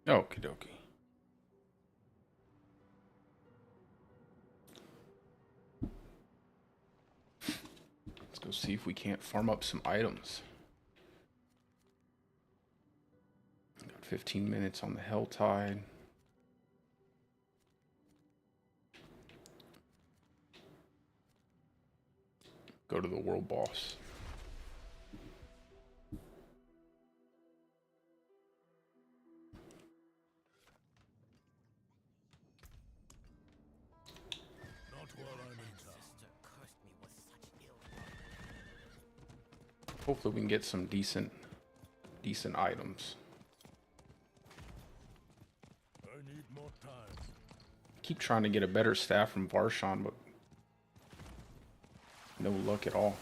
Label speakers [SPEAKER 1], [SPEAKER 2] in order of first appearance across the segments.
[SPEAKER 1] Okie dokie. Let's go see if we can't farm up some items. Got 15 minutes on the Hell Tide. Go to the world boss. Hopefully we can get some decent items.
[SPEAKER 2] I need more time.
[SPEAKER 1] Keep trying to get a better staff from Varshan, but no luck at all.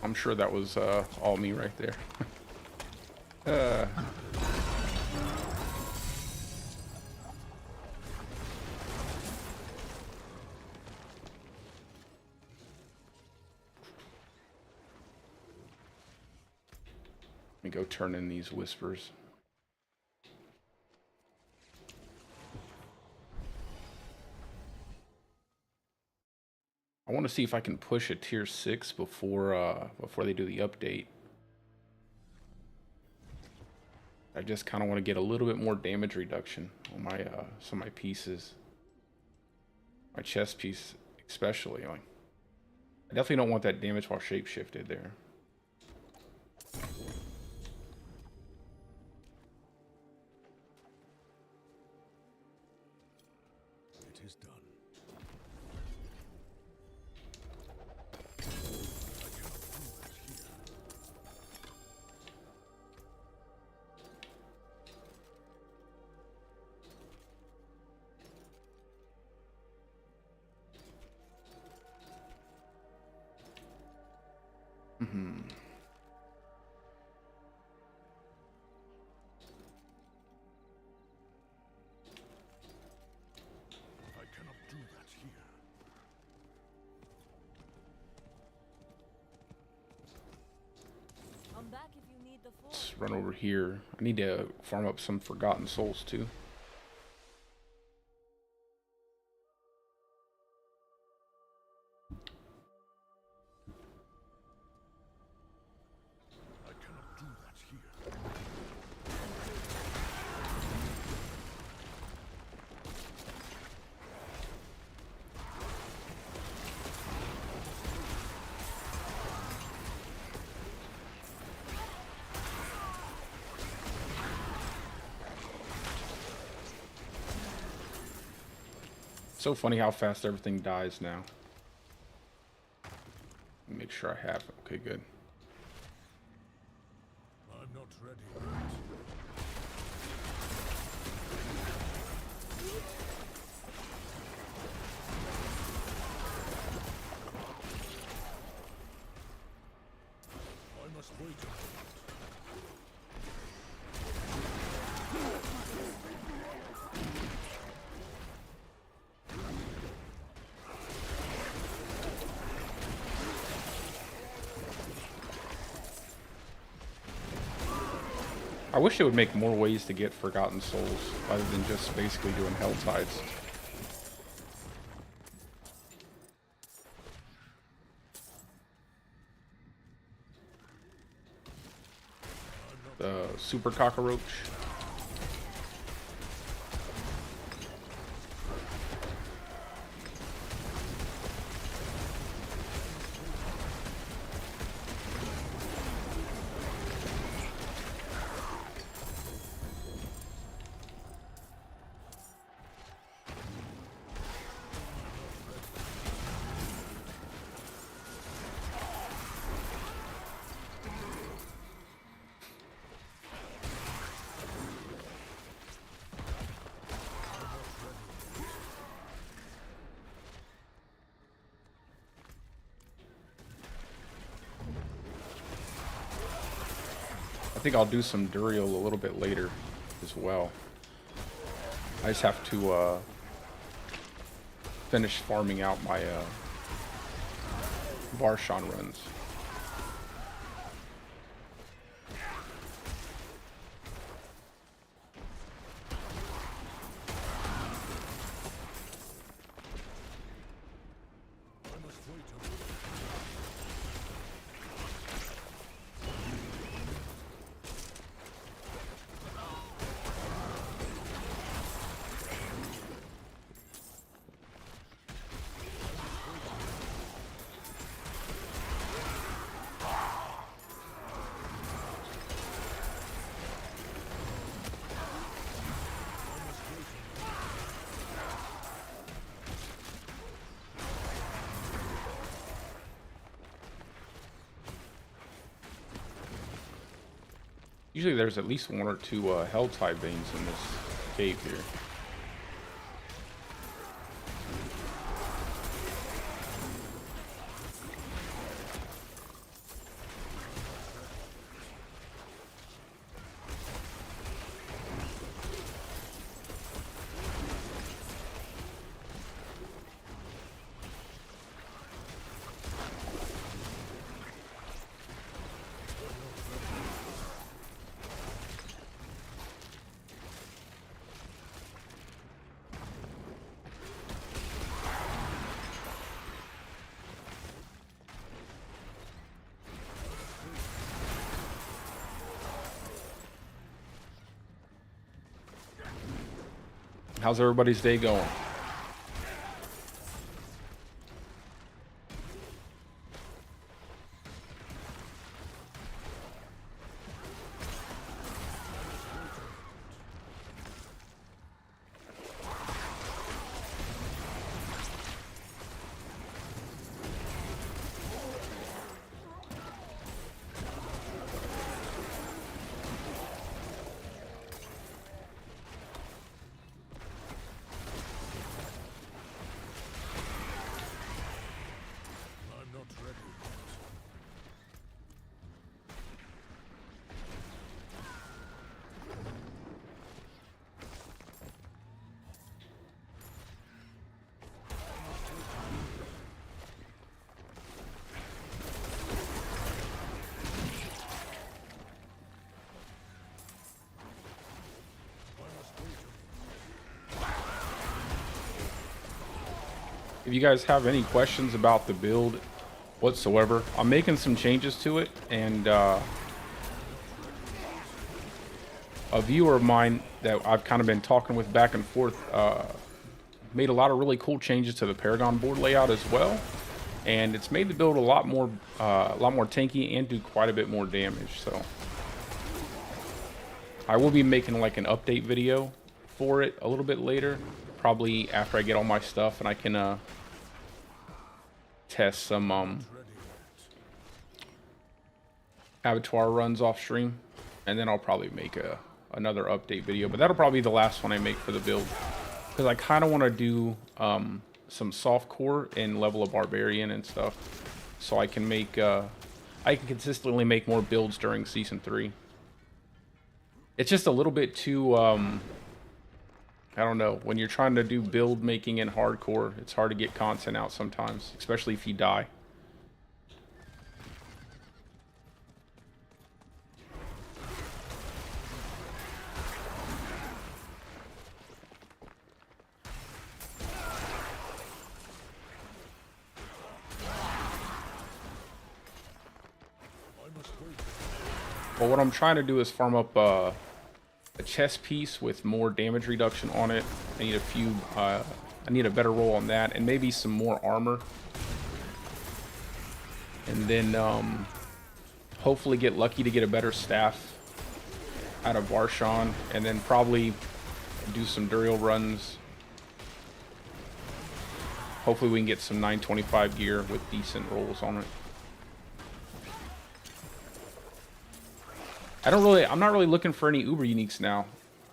[SPEAKER 1] I'm sure that was all me right there. Let me go turn in these whispers. I want to see if I can push a tier 6 before they do the update. I just kind of want to get a little bit more damage reduction on my some of my pieces. My chest piece especially. Like, I definitely don't want that damage while shapeshifted there.
[SPEAKER 2] It is done.
[SPEAKER 1] Let's run over here. I need to farm up some Forgotten Souls too. So funny how fast everything dies now. Make sure I have it. Okay, good.
[SPEAKER 2] I'm not ready yet. I must wait a moment.
[SPEAKER 1] I wish it would make more ways to get Forgotten Souls rather than just basically doing Hell Tides. The Super Cockroach. think I'll do some Duriel a little bit later as well. I just have to finish farming out my Varshan runs. Usually there's at least 1 or 2 hell type veins in this cave here. How's everybody's day going? If you guys have any questions about the build whatsoever, I'm making some changes to it, and a viewer of mine that I've kind of been talking with back and forth made a lot of really cool changes to the Paragon board layout as well, and it's made the build a lot more tanky and do quite a bit more damage. So I will be making like an update video for it a little bit later, probably after I get all my stuff and I can test some abattoir runs off stream, and then I'll probably make another update video, but that'll probably be the last one I make for the build, because I kind of want to do some soft core and level of barbarian and stuff, so I can make I can consistently make more builds during season 3. It's just a little bit too I don't know, when you're trying to do build making in hardcore, it's hard to get content out sometimes, especially if you die. Well, what I'm trying to do is farm up a chest piece with more damage reduction on it. I need a few, I need a better roll on that, and maybe some more armor. And then hopefully get lucky to get a better staff out of Varshan, and then probably do some Duriel runs. Hopefully we can get some 925 gear with decent rolls on it. I'm not really looking for any uber uniques now,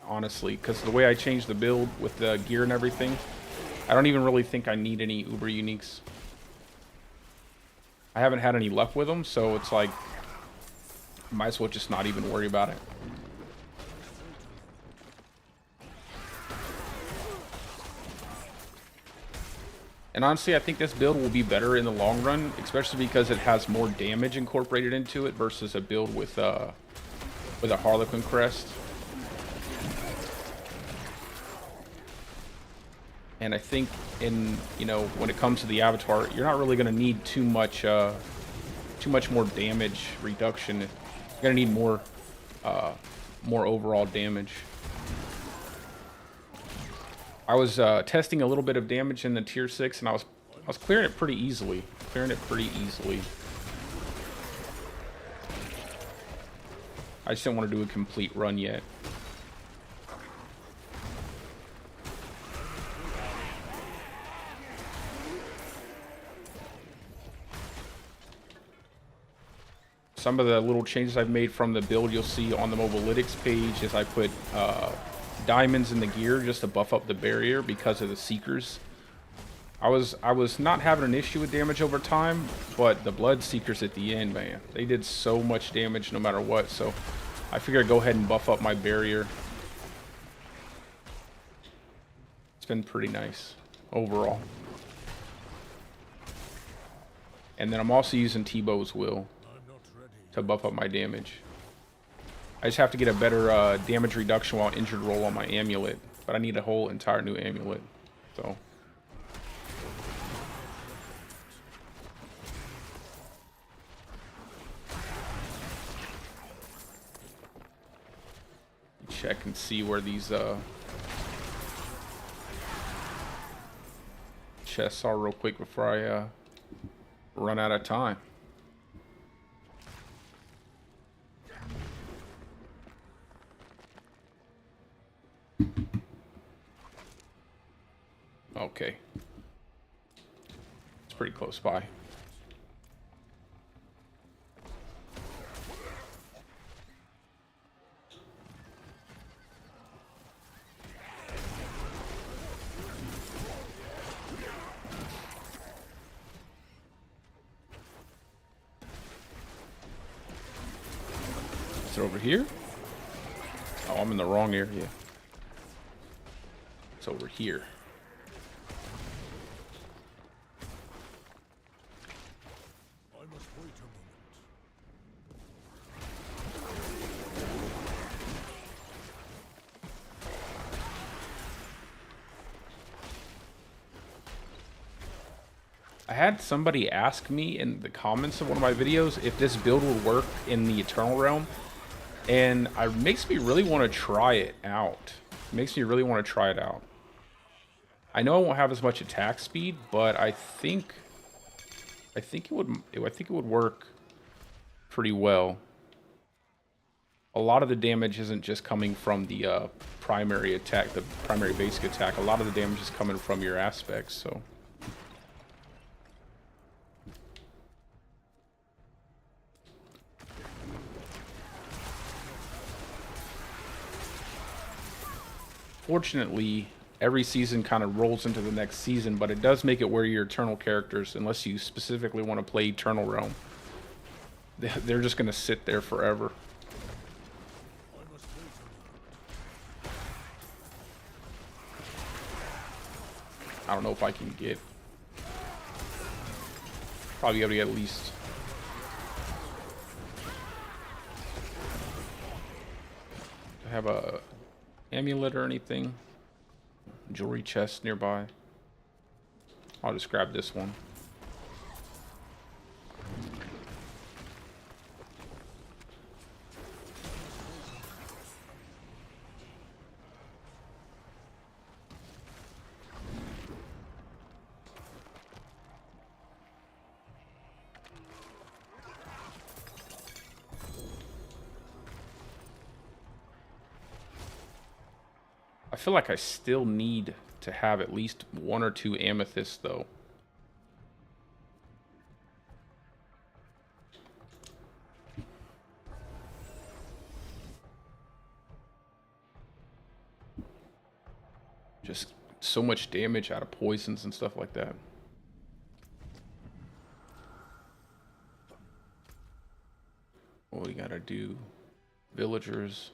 [SPEAKER 1] honestly, because the way I changed the build with the gear and everything, I don't even really think I need any uber uniques. I haven't had any luck with them, so it's like Might as well just not even worry about it. And honestly, I think this build will be better in the long run, especially because it has more damage incorporated into it versus a build with a Harlequin crest. And I think when it comes to the avatar, you're not really going to need too much more damage reduction. You're going to need more overall damage. I was testing a little bit of damage in the tier 6, and I was clearing it pretty easily. I just didn't want to do a complete run yet. Some of the little changes I've made from the build you'll see on the Mobalytics page is I put diamonds in the gear just to buff up the barrier because of the Seekers. I was not having an issue with damage over time, but the Blood Seekers at the end, man, they did so much damage no matter what, so I figured I'd go ahead and buff up my barrier. It's been pretty nice overall. And then I'm also using T-Bow's Will to buff up my damage. I just have to get a better damage reduction while injured roll on my amulet, but I need a whole entire new amulet, so. Check and see where these chests are real quick before I run out of time. Okay. It's pretty close by. Is it over here? Oh, I'm in the wrong area. It's over here. I had somebody ask me in the comments of one of my videos if this build would work in the Eternal Realm, and it makes me really want to try it out. I know I won't have as much attack speed, but I think it would work pretty well. A lot of the damage isn't just coming from the primary attack, the primary basic attack. A lot of the damage is coming from your aspects, so. Fortunately, every season kind of rolls into the next season, but it does make it where your Eternal characters, unless you specifically want to play Eternal Realm, they're just going to sit there forever. I don't know if I can get... Probably able to get at least... Do I have a amulet or anything? Jewelry chest nearby. I'll just grab this one. I feel like I still need to have at least 1 or 2 amethysts, though. Just so much damage out of poisons and stuff like that. What we gotta do? Villagers.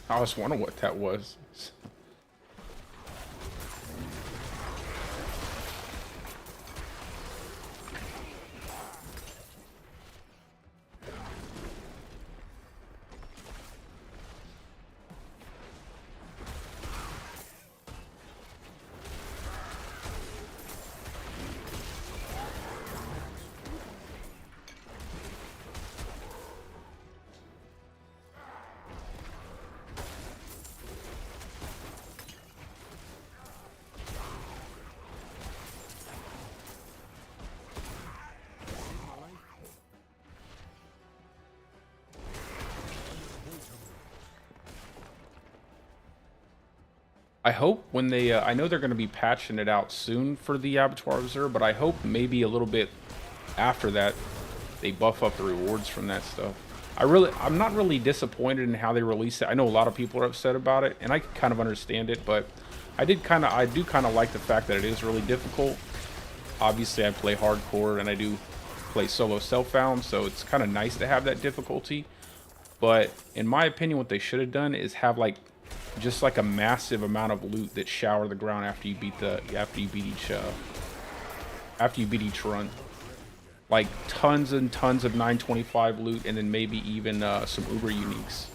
[SPEAKER 1] I was wondering what that was. I hope when they, I know they're going to be patching it out soon for the Abattoir Observer, but I hope maybe a little bit after that they buff up the rewards from that stuff. I'm not really disappointed in how they released it. I know a lot of people are upset about it, and I kind of understand it, but I do kind of like the fact that it is really difficult. Obviously, I play hardcore, and I do play solo self-found, so it's kind of nice to have that difficulty. But in my opinion, what they should have done is have like just like a massive amount of loot that shower the ground after you beat each run. Like tons and tons of 925 loot, and then maybe even some uber uniques.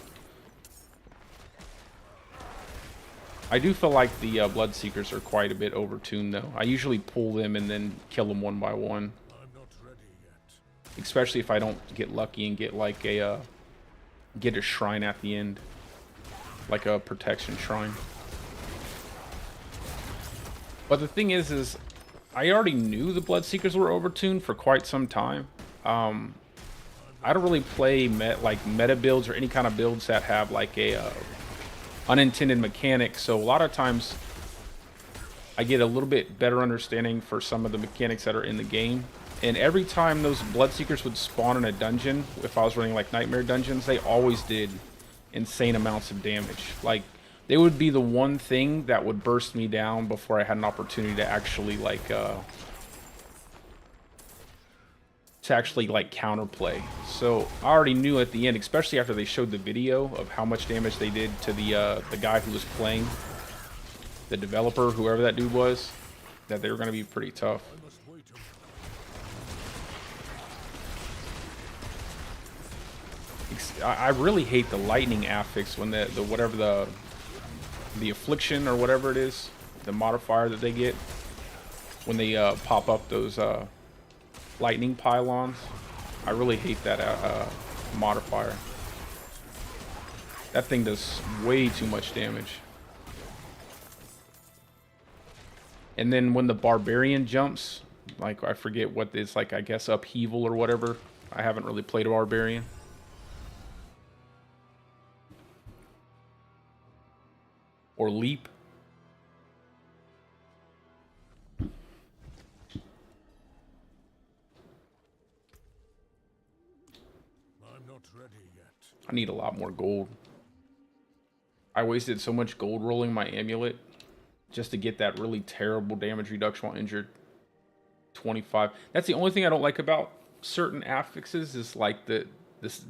[SPEAKER 1] I do feel like the Bloodseekers are quite a bit overtuned though. I usually pull them and then kill them one by one.
[SPEAKER 2] I'm not ready yet.
[SPEAKER 1] Especially if I don't get lucky and get like a shrine at the end. Like a protection shrine. But the thing is I already knew the Bloodseekers were overtuned for quite some time. I don't really play meta builds or any kind of builds that have like a unintended mechanic, so a lot of times I get a little bit better understanding for some of the mechanics that are in the game. And every time those Bloodseekers would spawn in a dungeon, if I was running like nightmare dungeons, they always did insane amounts of damage. Like they would be the one thing that would burst me down before I had an opportunity to actually counterplay. So I already knew at the end, especially after they showed the video of how much damage they did to the guy who was playing, the developer, whoever that dude was, that they were going to be pretty tough. I really hate the lightning affix when the affliction or whatever it is, the modifier that they get when they pop up those lightning pylons. I really hate that modifier. That thing does way too much damage. And then when the barbarian jumps, like I forget what it's like, I guess upheaval or whatever. I haven't really played a barbarian. Or leap.
[SPEAKER 2] I'm not ready yet.
[SPEAKER 1] I need a lot more gold. I wasted so much gold rolling my amulet just to get that really terrible damage reduction while injured. 25. That's the only thing I don't like about certain affixes is like the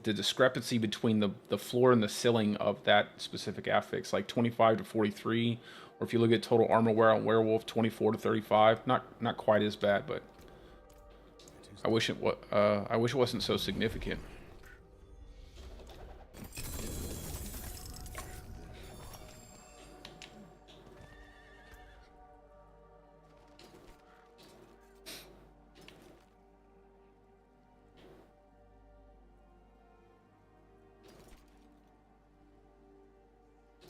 [SPEAKER 1] discrepancy between the floor and the ceiling of that specific affix, like 25 to 43, or if you look at total armor wear on werewolf, 24 to 35. Not quite as bad, but I wish it wasn't so significant.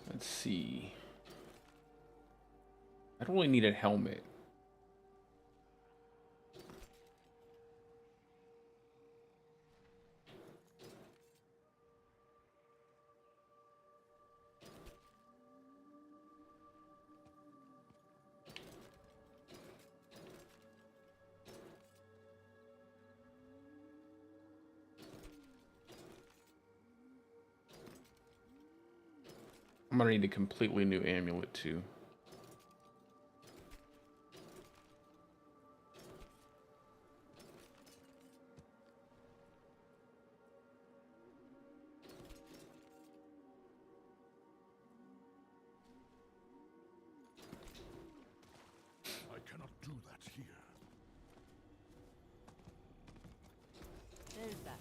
[SPEAKER 1] Let's see. I don't really need a helmet. I'm gonna need a completely new amulet too.
[SPEAKER 2] I cannot do that here.
[SPEAKER 3] There's that.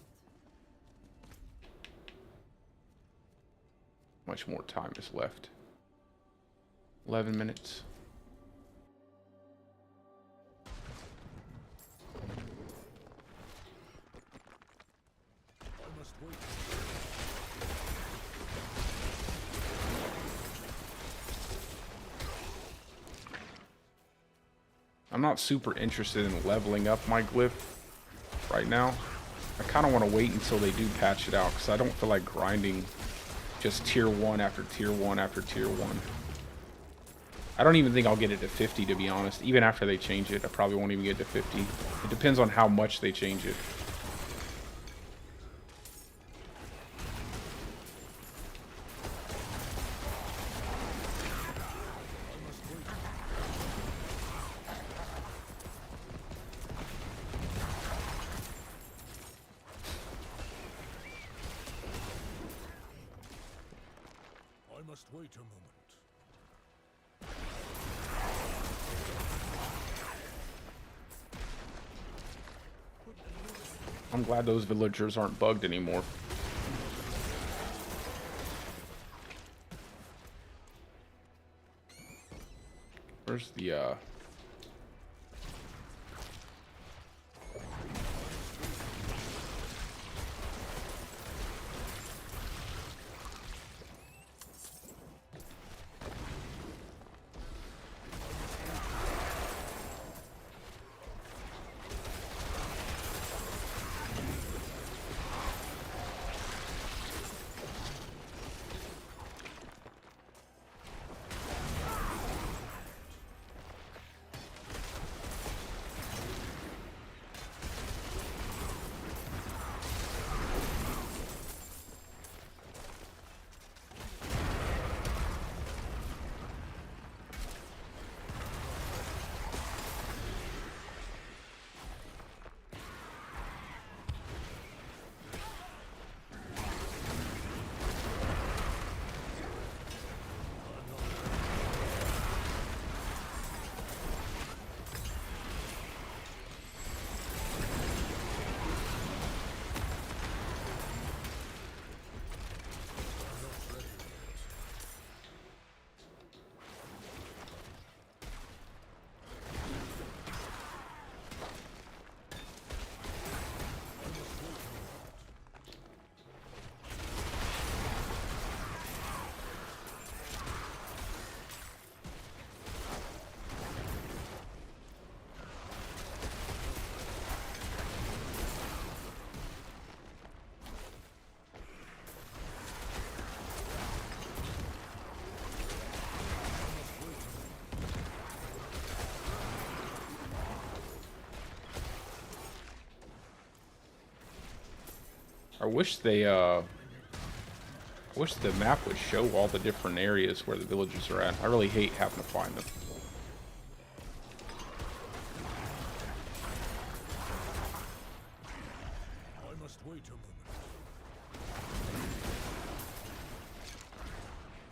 [SPEAKER 1] Much more time is left. 11 minutes.
[SPEAKER 2] I must wait.
[SPEAKER 1] I'm not super interested in leveling up my glyph right now. I kind of want to wait until they do patch it out, because I don't feel like grinding just tier 1 after tier 1 after tier 1. I don't even think I'll get it to 50, to be honest. Even after they change it, I probably won't even get to 50. It depends on how much they change it.
[SPEAKER 2] I must wait a moment.
[SPEAKER 1] I'm glad those villagers aren't bugged anymore. Where's the I wish the map would show all the different areas where the villages are at. I really hate having to find them.
[SPEAKER 2] I must wait a moment.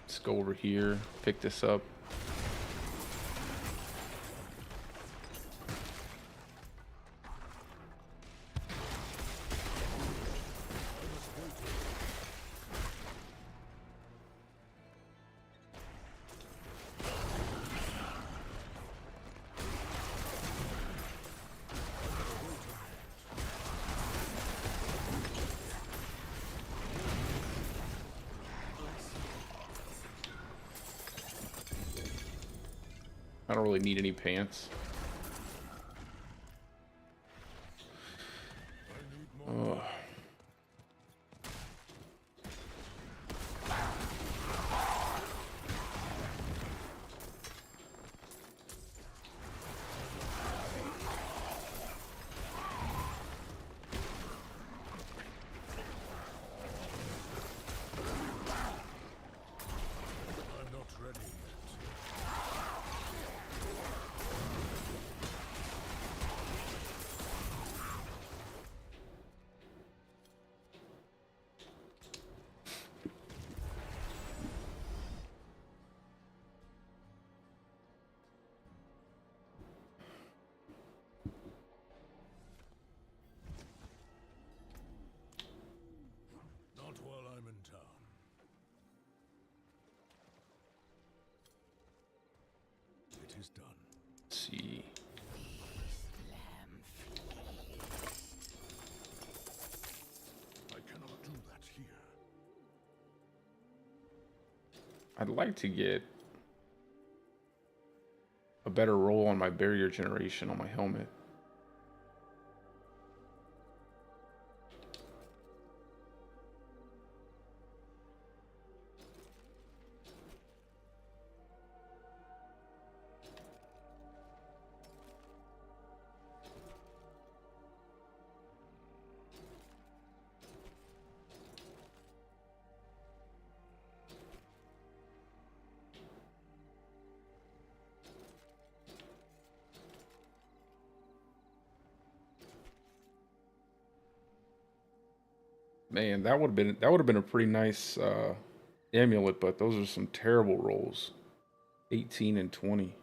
[SPEAKER 1] Let's go over here, pick this up. I don't really need any pants. Ugh.
[SPEAKER 2] is done.
[SPEAKER 1] Let's see.
[SPEAKER 2] I cannot do that here.
[SPEAKER 1] I'd like to get a better roll on my barrier generation on my helmet. Man, that would have been a pretty nice amulet, but those are some terrible rolls. 18 and 20.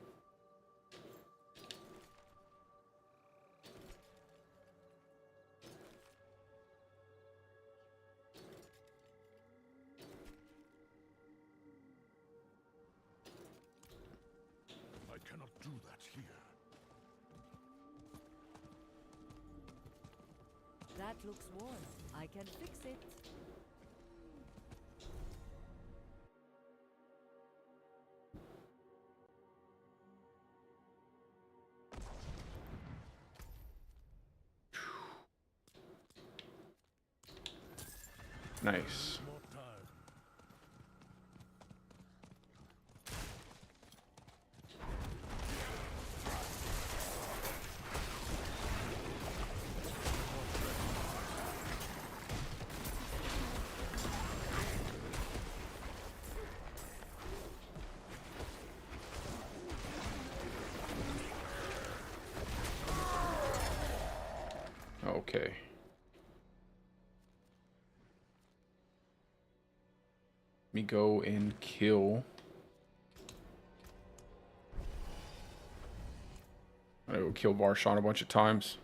[SPEAKER 2] I cannot do that here.
[SPEAKER 3] That looks worn. I can fix it.
[SPEAKER 1] Nice.
[SPEAKER 2] More time.
[SPEAKER 1] Okay. Let me go and kill. I'm gonna go kill Varshan a bunch of times.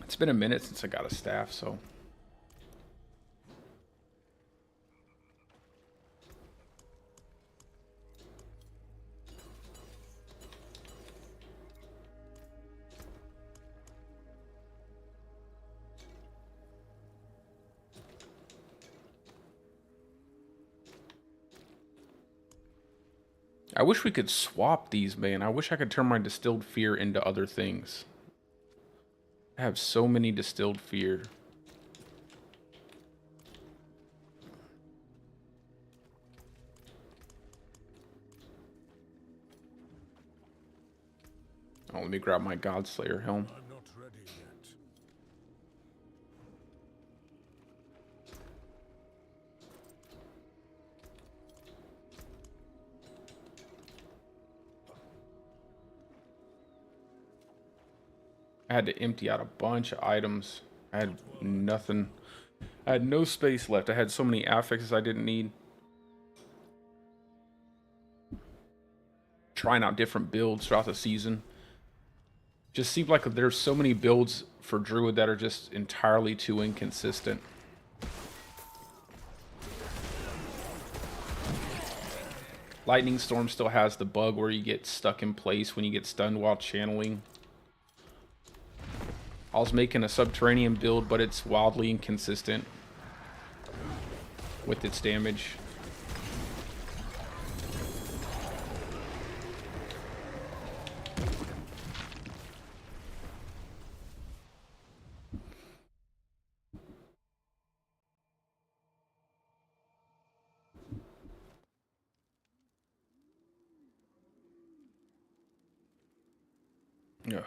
[SPEAKER 1] It's been a minute since I got a staff, so. I wish we could swap these, man. I wish I could turn my distilled fear into other things. I have so many distilled fear. Oh, let me grab my Godslayer helm.
[SPEAKER 2] I'm not ready yet.
[SPEAKER 1] I had to empty out a bunch of items. I had nothing. I had no space left. I had so many affixes I didn't need. Trying out different builds throughout the season. Just seems like there's so many builds for Druid that are just entirely too inconsistent. Lightning Storm still has the bug where you get stuck in place when you get stunned while channeling. I was making a subterranean build, but it's wildly inconsistent with its damage. Yeah.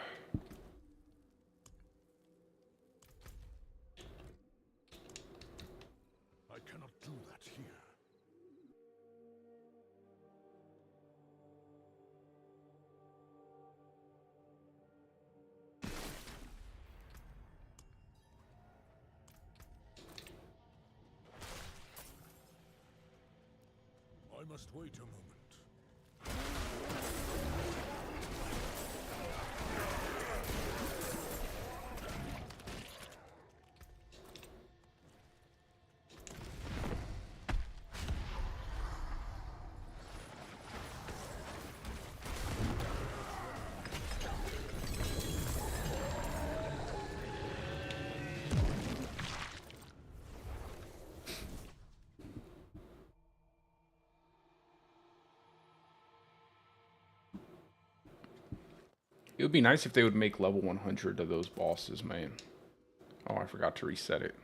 [SPEAKER 2] I cannot do that here. I must wait a moment.
[SPEAKER 1] It would be nice if they would make level 100 of those bosses, man. Oh, I forgot to reset it.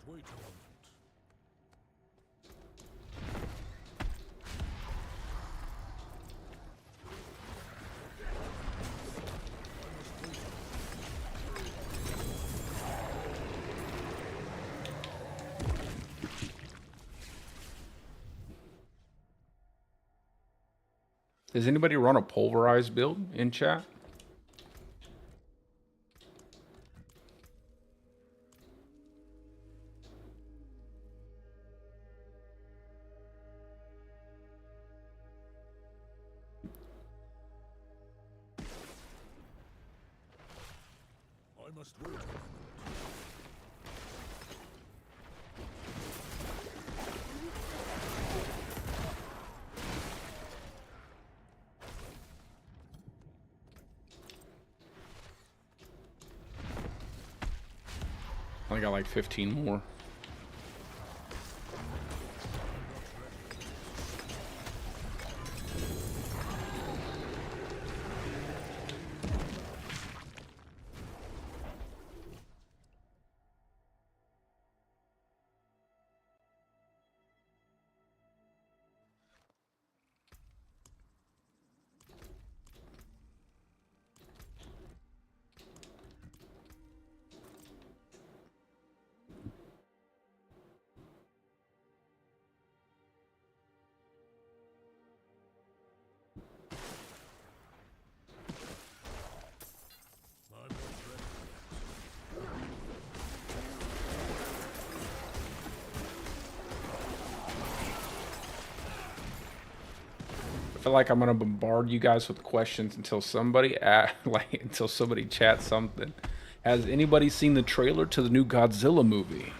[SPEAKER 2] Wait a moment.
[SPEAKER 1] Does anybody run a pulverized build in chat?
[SPEAKER 2] I must wait a moment.
[SPEAKER 1] I got like 15 more. I feel like I'm gonna bombard you guys with questions until somebody until somebody chats something. Has anybody seen the trailer to the new Godzilla movie?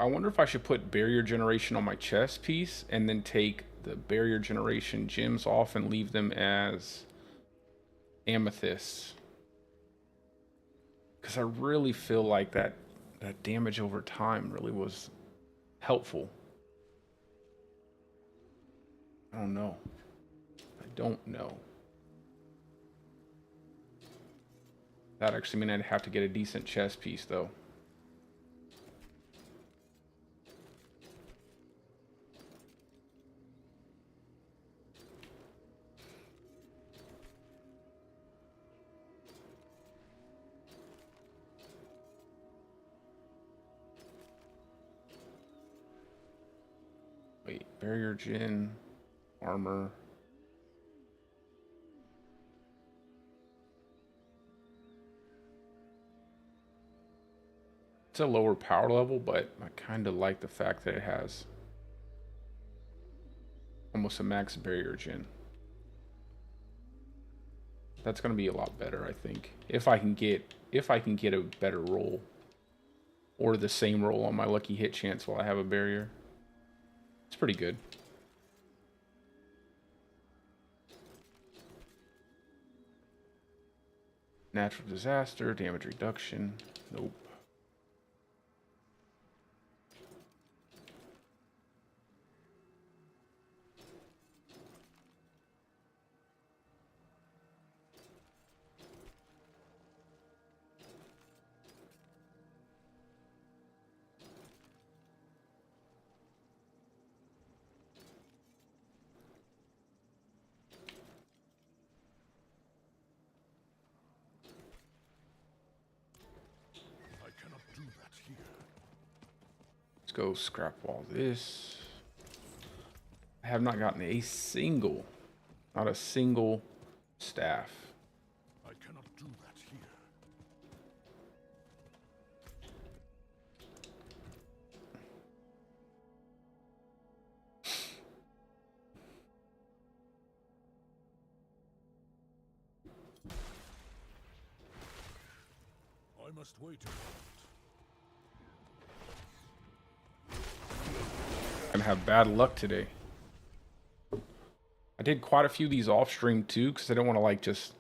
[SPEAKER 1] I wonder if I should put barrier generation on my chest piece and then take the barrier generation gems off and leave them as amethysts. Because I really feel like that damage over time really was helpful. I don't know. I don't know. That actually mean I'd have to get a decent chest piece though. Wait, barrier gen, armor. It's a lower power level, but I kind of like the fact that it has almost a max barrier gen. That's gonna be a lot better, I think. If I can get a better roll. Or the same roll on my lucky hit chance while I have a barrier. It's pretty good. Natural disaster, damage reduction. Nope. Let's go scrap all this. I have not gotten a single, not a single staff.
[SPEAKER 2] I cannot do that here. I must wait a moment.
[SPEAKER 1] I'm gonna have bad luck today. I did quite a few of these off stream too, because I didn't want to like just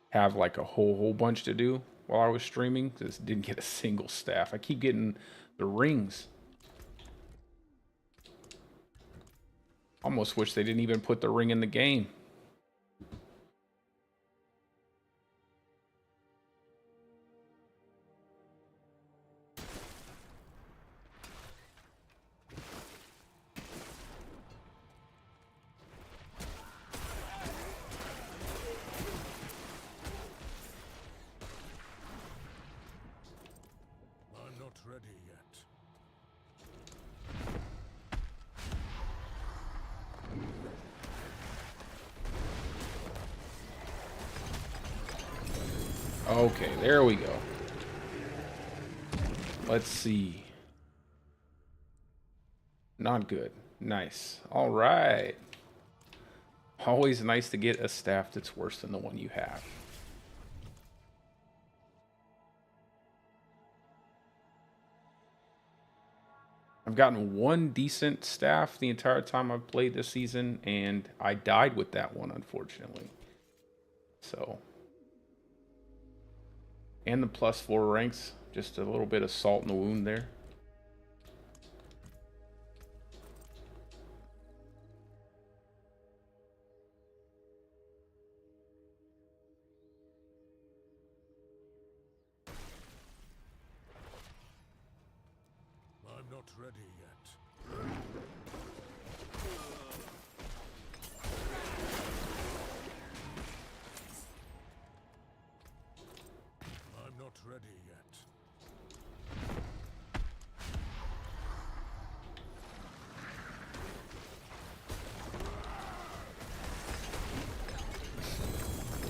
[SPEAKER 1] have like a whole bunch to do while I was streaming. Just didn't get a single staff. I keep getting the rings. Almost wish they didn't even put the ring in the game.
[SPEAKER 2] I'm not ready yet.
[SPEAKER 1] Okay, there we go. Let's see. Not good. Nice. All right. Always nice to get a staff that's worse than the one you have. I've gotten one decent staff the entire time I've played this season, and I died with that one, unfortunately. So. And the +4 ranks. Just a little bit of salt in the wound there.
[SPEAKER 2] I'm not ready yet. I'm not ready yet.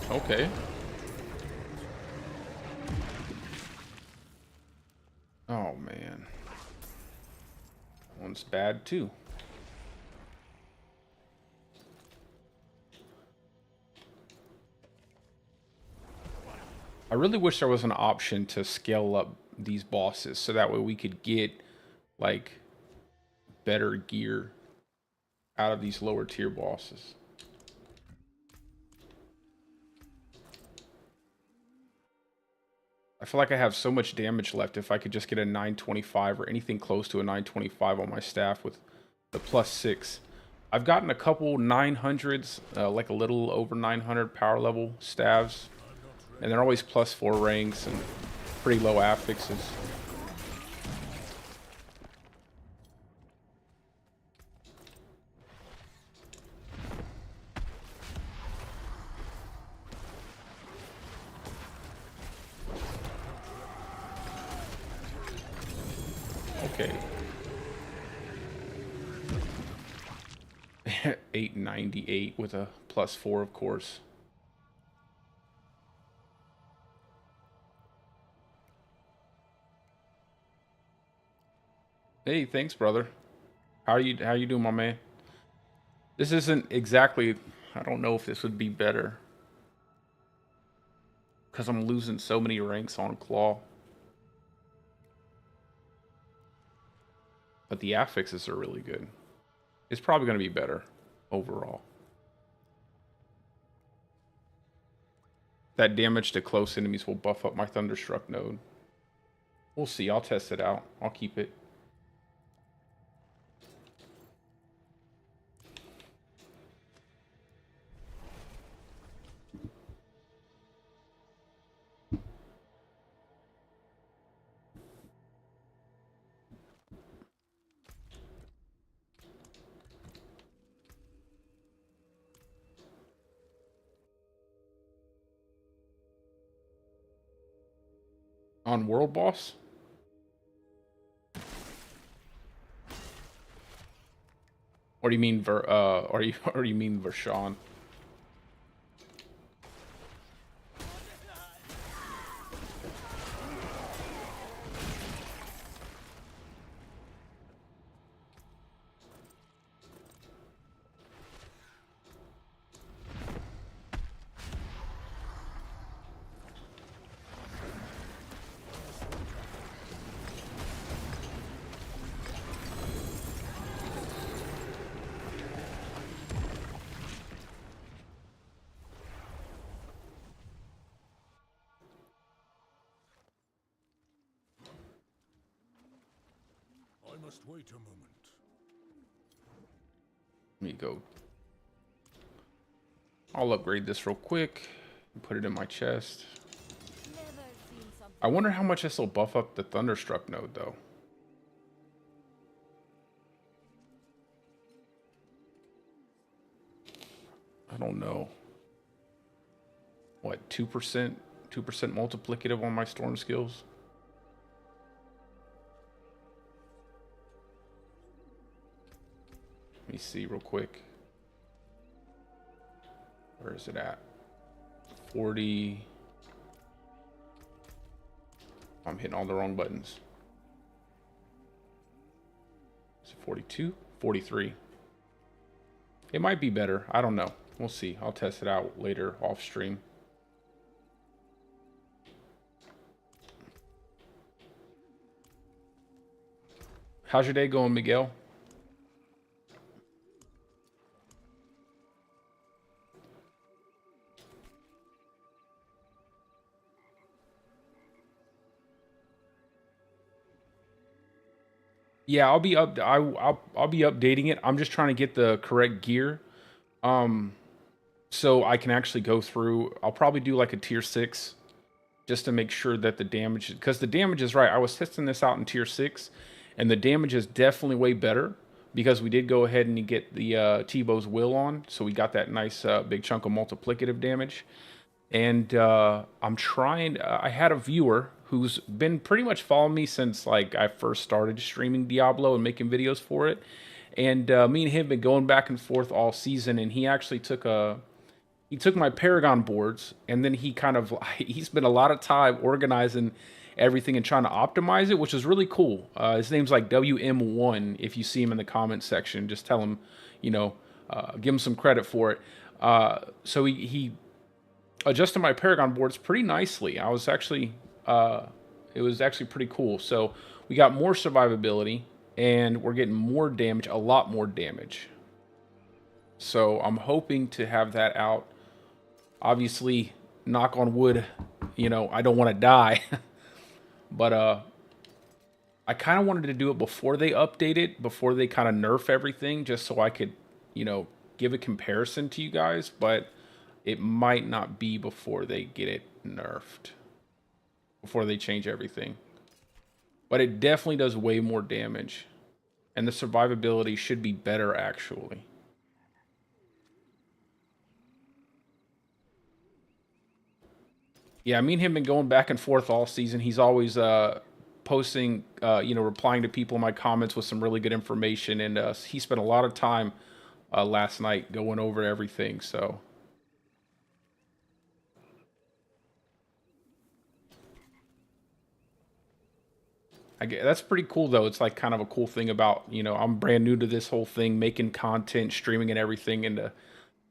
[SPEAKER 1] Okay. Oh, man. One's bad, too. I really wish there was an option to scale up these bosses so that way we could get, like, better gear out of these lower tier bosses. I feel like I have so much damage left. If I could just get a 925 or anything close to a 925 on my staff with the +6. I've gotten a couple 900s, like a little over 900 power level staves. And they're always +4 ranks and pretty low affixes. Okay. 898 with a +4, of course. Hey, thanks, brother. How you doing, my man? This isn't exactly, I don't know if this would be better. Because I'm losing so many ranks on Claw. But the affixes are really good. It's probably going to be better overall. That damage to close enemies will buff up my Thunderstruck node. We'll see. I'll test it out. I'll keep it. On World Boss? Or do you mean or you mean Vershawn?
[SPEAKER 2] I must wait a moment.
[SPEAKER 1] Let me go. I'll upgrade this real quick and put it in my chest.
[SPEAKER 3] Never seen something.
[SPEAKER 1] I wonder how much this will buff up the Thunderstruck node, though. I don't know. What, 2%? 2% multiplicative on my storm skills? Let me see real quick. Where is it at? 40. I'm hitting all the wrong buttons. Is it 42? 43. It might be better. I don't know. We'll see. I'll test it out later off stream. How's your day going, Miguel? Yeah, I'll be updating it. I'm just trying to get the correct gear. So I can actually go through. I'll probably do like a tier 6 just to make sure that the damage, because the damage is right. I was testing this out in tier 6 and the damage is definitely way better because we did go ahead and get the Tebow's Will on. So we got that nice big chunk of multiplicative damage. And I'm trying, I had a viewer who's been pretty much following me since like I first started streaming Diablo and making videos for it. And me and him have been going back and forth all season, and he actually took my Paragon boards, and then he spent a lot of time organizing everything and trying to optimize it, which is really cool. His name's like WM1. If you see him in the comments section, just tell him, give him some credit for it. So he adjusted my Paragon boards pretty nicely. It was actually pretty cool. So we got more survivability, and we're getting more damage, a lot more damage. So I'm hoping to have that out. Obviously, knock on wood, I don't want to die. But I kind of wanted to do it before they update it, before they kind of nerf everything, just so I could, give a comparison to you guys. But it might not be before they get it nerfed, before they change everything. But it definitely does way more damage. And the survivability should be better, actually. Yeah, me and him been going back and forth all season. He's always posting, replying to people in my comments with some really good information. And he spent a lot of time last night going over everything, so... that's pretty cool, though. It's like kind of a cool thing about, I'm brand new to this whole thing, making content, streaming and everything. And,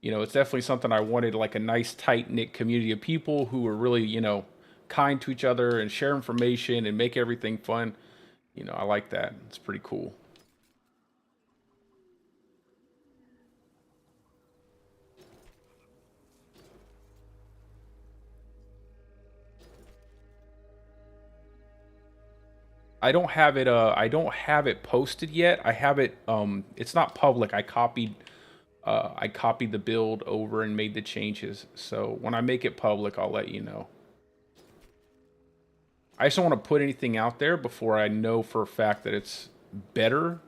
[SPEAKER 1] it's definitely something I wanted, like a nice, tight-knit community of people who are really, kind to each other and share information and make everything fun. I like that. It's pretty cool. I don't have it posted yet. I have it it's not public. I copied the build over and made the changes. So when I make it public, I'll let you know. I just don't want to put anything out there before I know for a fact that it's better.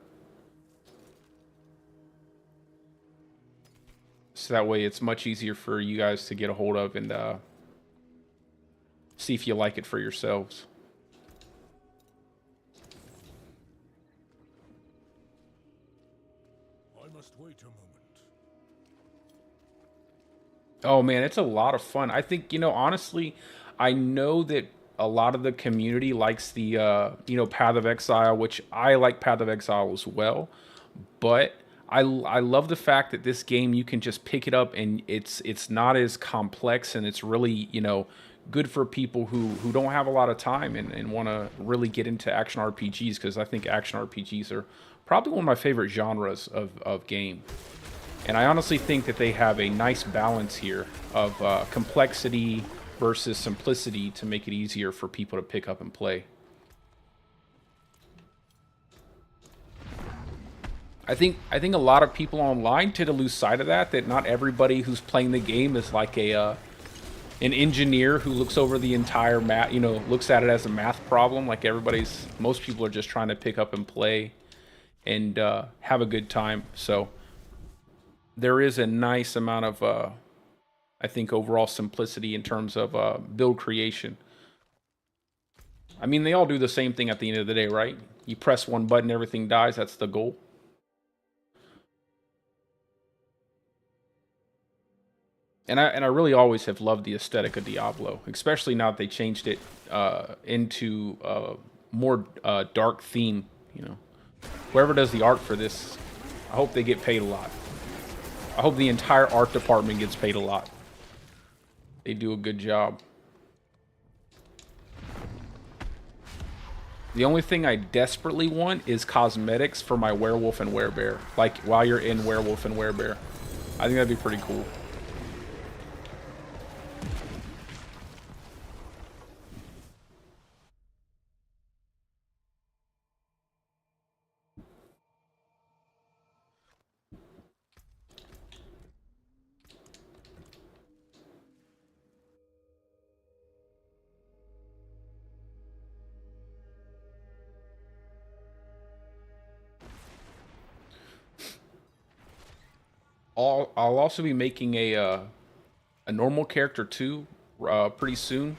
[SPEAKER 1] So that way it's much easier for you guys to get a hold of and see if you like it for yourselves.
[SPEAKER 2] I I must wait a moment.
[SPEAKER 1] Oh man, it's a lot of fun. I think, honestly, I know that a lot of the community likes the Path of Exile, which I like Path of Exile as well. But I love the fact that this game you can just pick it up and it's not as complex, and it's really, good for people who don't have a lot of time and want to really get into action RPGs, because I think action RPGs are probably one of my favorite genres of game. And I honestly think that they have a nice balance here of complexity versus simplicity to make it easier for people to pick up and play. I think a lot of people online tend to lose sight of that not everybody who's playing the game is like an engineer who looks over the entire math, looks at it as a math problem. Like most people are just trying to pick up and play and have a good time. So there is a nice amount of, I think, overall simplicity in terms of build creation. I mean, they all do the same thing at the end of the day, right? You press one button, everything dies. That's the goal. And I really always have loved the aesthetic of Diablo, especially now that they changed it into a more dark theme. Whoever does the art for this, I hope they get paid a lot. I hope the entire art department gets paid a lot. They do a good job. The only thing I desperately want is cosmetics for my werewolf and werebear. Like while you're in werewolf and werebear, I think that'd be pretty cool. I'll also be making a normal character too pretty soon,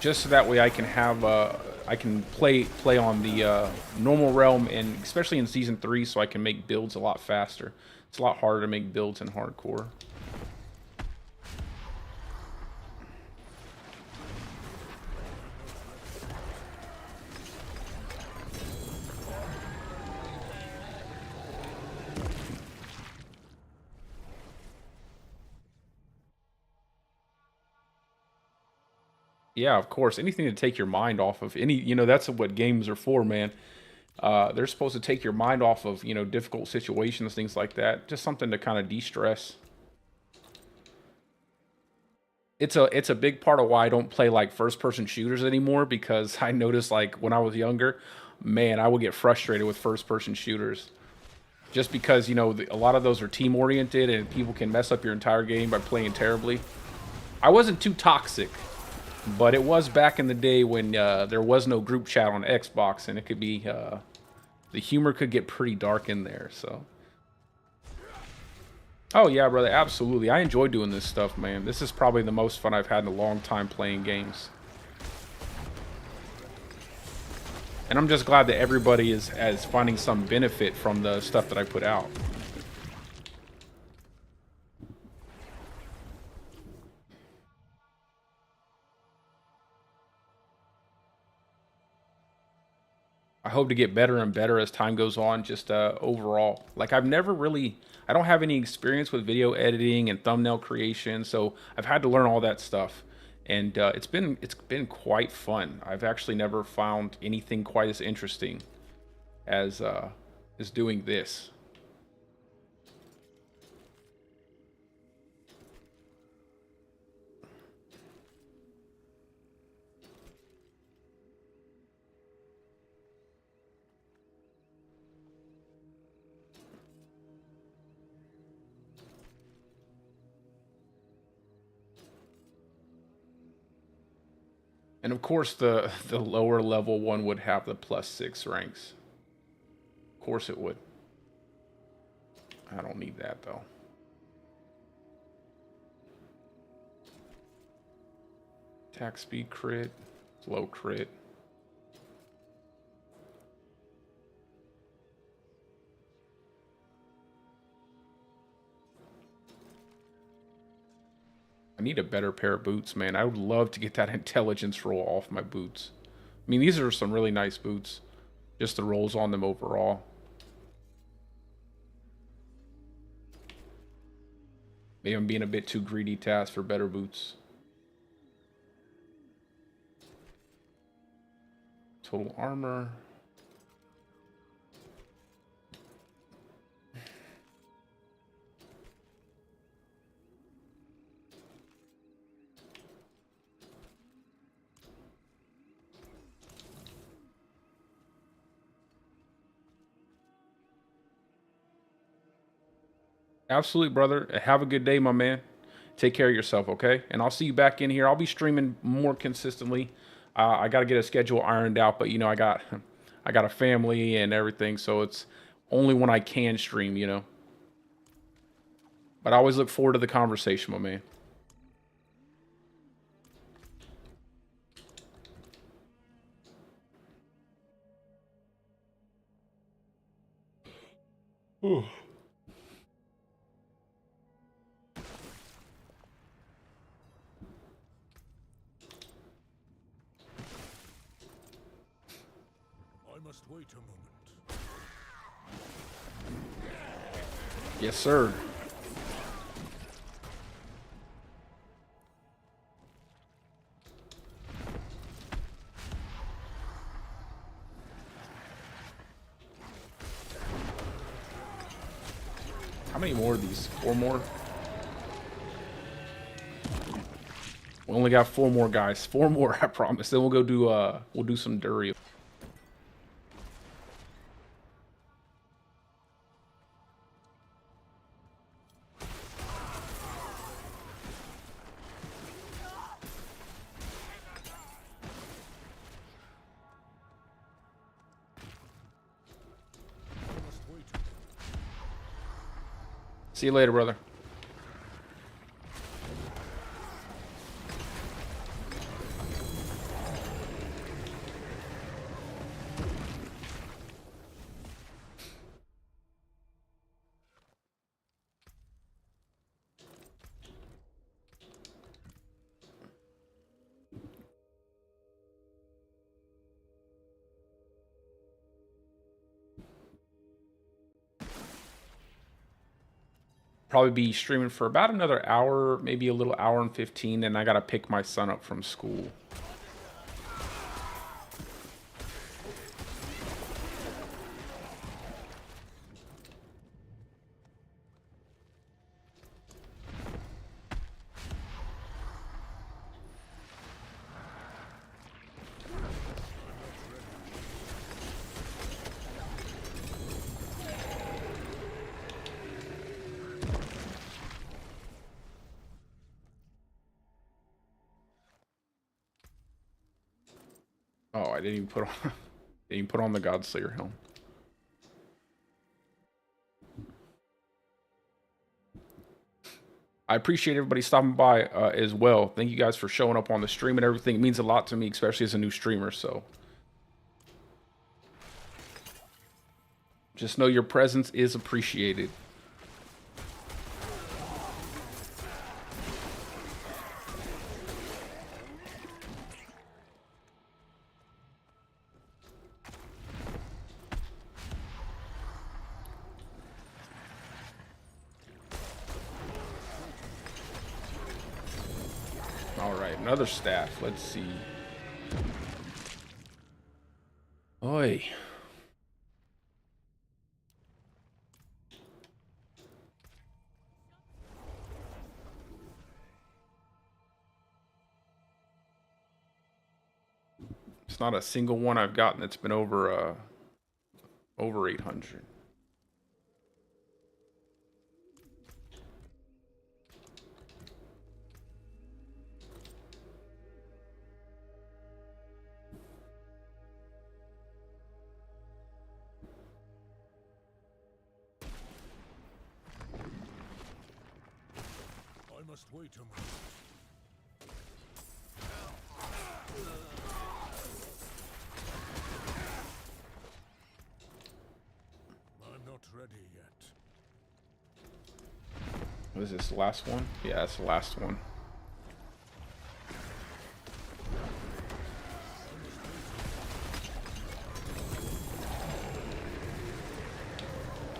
[SPEAKER 1] just so that way I can have I can play on the normal realm, and especially in season 3, so I can make builds a lot faster. It's a lot harder to make builds in hardcore. Yeah, of course. Anything to take your mind off of that's what games are for, man. They're supposed to take your mind off of, difficult situations, things like that. Just something to kind of de-stress. It's a big part of why I don't play like first person shooters anymore, because I noticed like when I was younger, man, I would get frustrated with first person shooters. Just because, a lot of those are team oriented and people can mess up your entire game by playing terribly. I wasn't too toxic, but it was back in the day when there was no group chat on Xbox, and it could be the humor could get pretty dark in there. So, oh yeah, brother, absolutely. I enjoy doing this stuff, man. This is probably the most fun I've had in a long time playing games. And I'm just glad that everybody is finding some benefit from the stuff that I put out. I hope to get better and better as time goes on, just overall. Like I don't have any experience with video editing and thumbnail creation, so I've had to learn all that stuff. And it's been quite fun. I've actually never found anything quite as interesting as doing this. And of course, the lower level one would have the +6 ranks. Of course it would. I don't need that though. Attack speed crit, low crit. need a better pair of boots, man. I would love to get that intelligence roll off my boots. I mean, these are some really nice boots. Just the rolls on them overall. Maybe I'm being a bit too greedy to ask for better boots. Total armor. Absolutely, brother. Have a good day, my man. Take care of yourself, okay? And I'll see you back in here. I'll be streaming more consistently. I got to get a schedule ironed out, but you know, I got a family and everything, so it's only when I can stream, you know. But I always look forward to the conversation, my man. Ooh.
[SPEAKER 2] Wait a moment.
[SPEAKER 1] Yes, sir. How many more of these? 4 more? We only got 4 more, guys. 4 more, I promise. Then we'll go do we'll do some Dury. See you later, brother. Probably be streaming for about another hour, maybe a little hour and 15, and I gotta pick my son up from school. Oh, I didn't even put on didn't even put on the Godslayer helm. I appreciate everybody stopping by as well. Thank you guys for showing up on the stream and everything. It means a lot to me, especially as a new streamer, so just know your presence is appreciated. Another staff. Let's see. Oi. It's not a single one I've gotten that's been over 800.
[SPEAKER 2] Wait a moment. I'm not ready yet.
[SPEAKER 1] What is this, the last one? Yeah, that's the last one.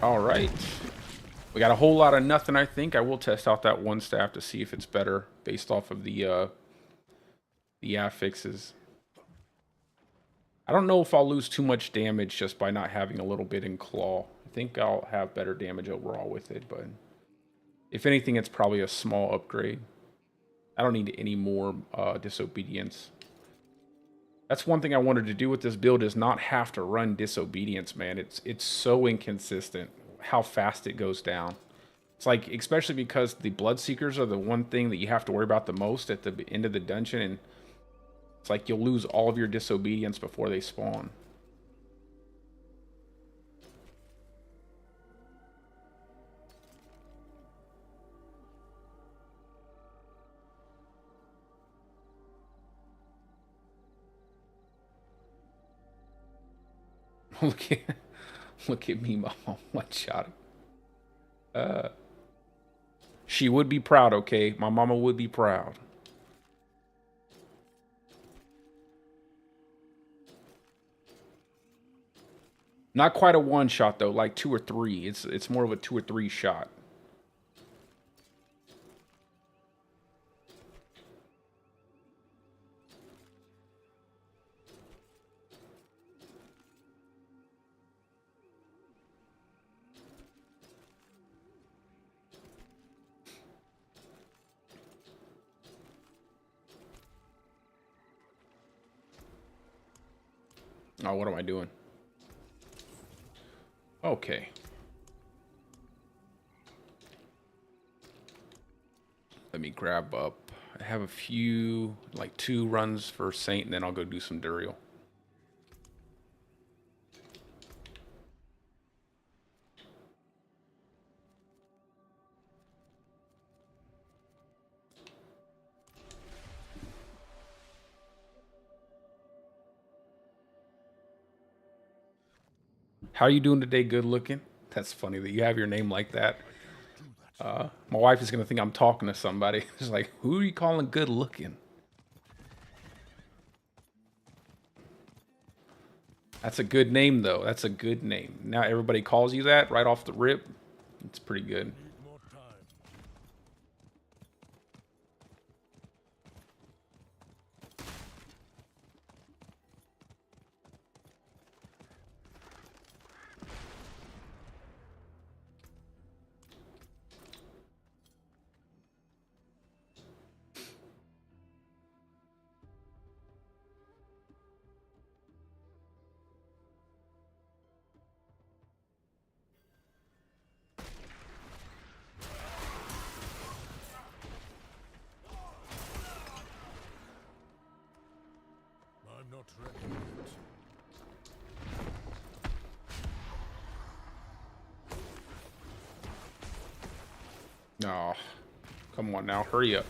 [SPEAKER 1] All right. We got a whole lot of nothing, I think. I will test out that one staff to see if it's better based off of the affixes. I don't know if I'll lose too much damage just by not having a little bit in claw. I think I'll have better damage overall with it, but if anything, it's probably a small upgrade. I don't need any more disobedience. That's one thing I wanted to do with this build is not have to run disobedience, man. It's so inconsistent how fast it goes down. It's like, especially because the Bloodseekers are the one thing that you have to worry about the most at the end of the dungeon, and it's like you'll lose all of your disobedience before they spawn. Look at me, mama, one shot. She would be proud, okay? My mama would be proud. Not quite a one shot though, like 2 or 3. It's more of a 2 or 3 shot. Oh, what am I doing? Okay. Let me grab up. I have a few, like 2 runs for Saint, and then I'll go do some Duriel. How are you doing today? Good looking? That's funny that you have your name like that. My wife is going to think I'm talking to somebody. It's like, who are you calling good looking? That's a good name, though. That's a good name. Now everybody calls you that right off the rip. It's pretty good.
[SPEAKER 2] I'm not ready yet.
[SPEAKER 1] No. Come on now. Hurry up.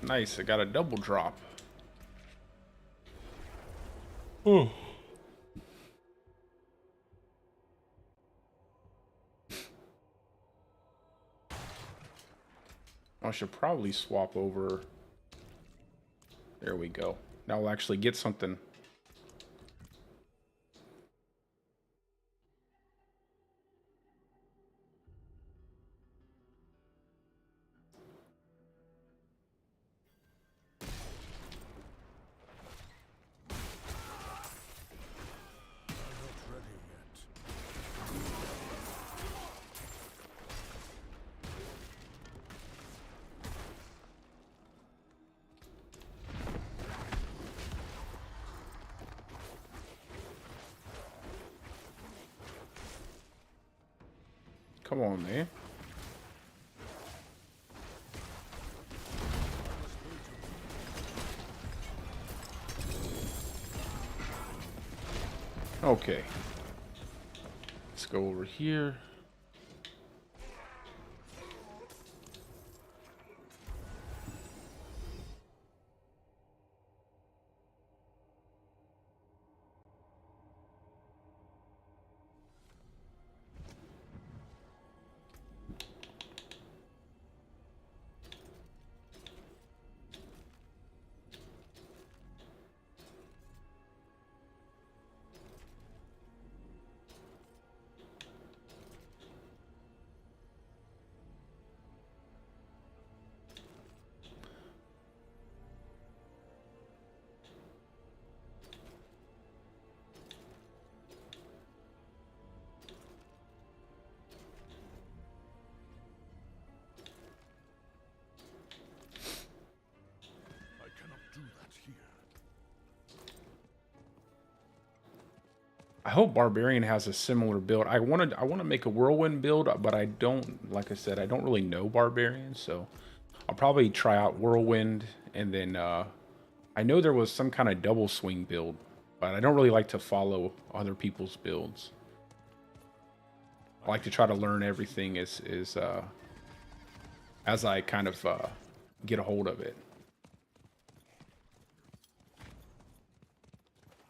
[SPEAKER 1] Nice. I got a double drop. Oh. I should probably swap over. There we go. Now we'll actually get something.
[SPEAKER 2] I'm not ready yet.
[SPEAKER 1] Come on, man. Okay. Let's go over here. I hope Barbarian has a similar build. I want to make a Whirlwind build, but I don't, like I said, I don't really know Barbarian, so I'll probably try out Whirlwind, and then I know there was some kind of double swing build, but I don't really like to follow other people's builds. I like to try to learn everything as I kind of get a hold of it.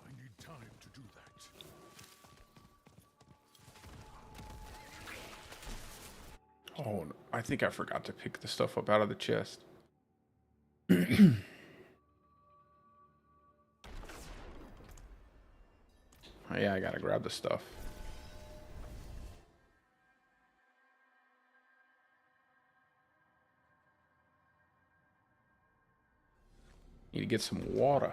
[SPEAKER 2] I need time to do that.
[SPEAKER 1] Oh, I think I forgot to pick the stuff up out of the chest. Oh, yeah, I gotta grab the stuff. Need to get some water.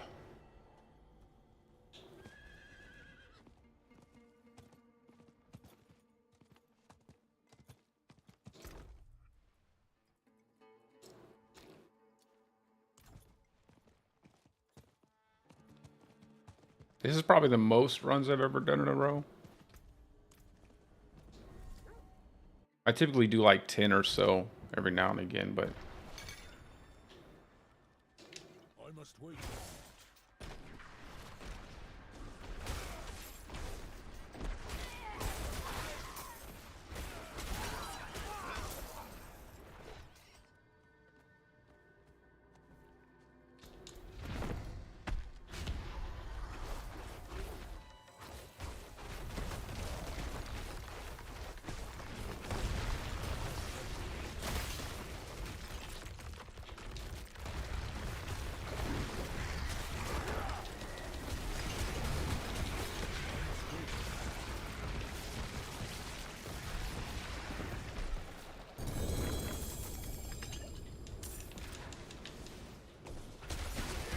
[SPEAKER 1] This is probably the most runs I've ever done in a row. I typically do like 10 or so every now and again, but
[SPEAKER 2] I must wait.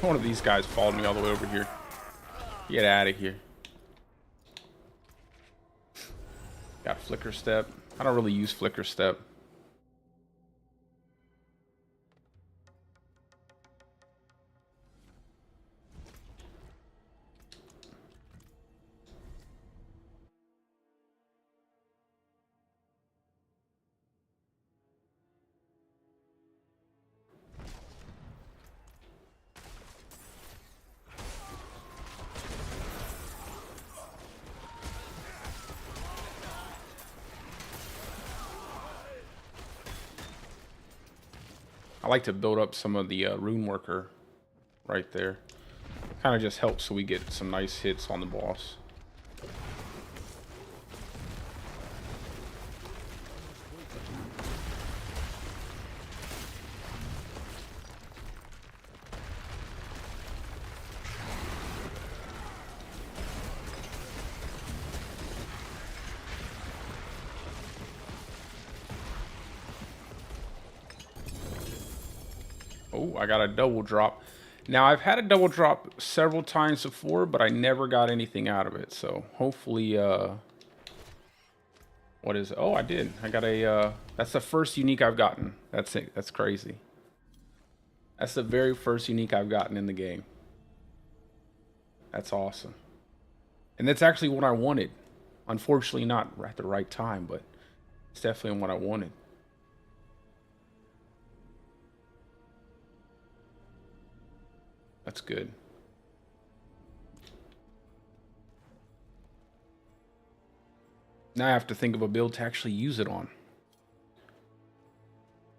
[SPEAKER 1] one of these guys followed me all the way over here. Get out of here. Got Flicker Step. I don't really use Flicker Step. I like to build up some of the Rune Worker right there. Kind of just helps so we get some nice hits on the boss. Oh, I got a double drop. Now, I've had a double drop several times before, but I never got anything out of it. So, hopefully, what is it? Oh, I did. I got a, that's the first unique I've gotten. That's it. That's crazy. That's the very first unique I've gotten in the game. That's awesome. And that's actually what I wanted. Unfortunately, not at the right time, but it's definitely what I wanted. That's good. Now I have to think of a build to actually use it on.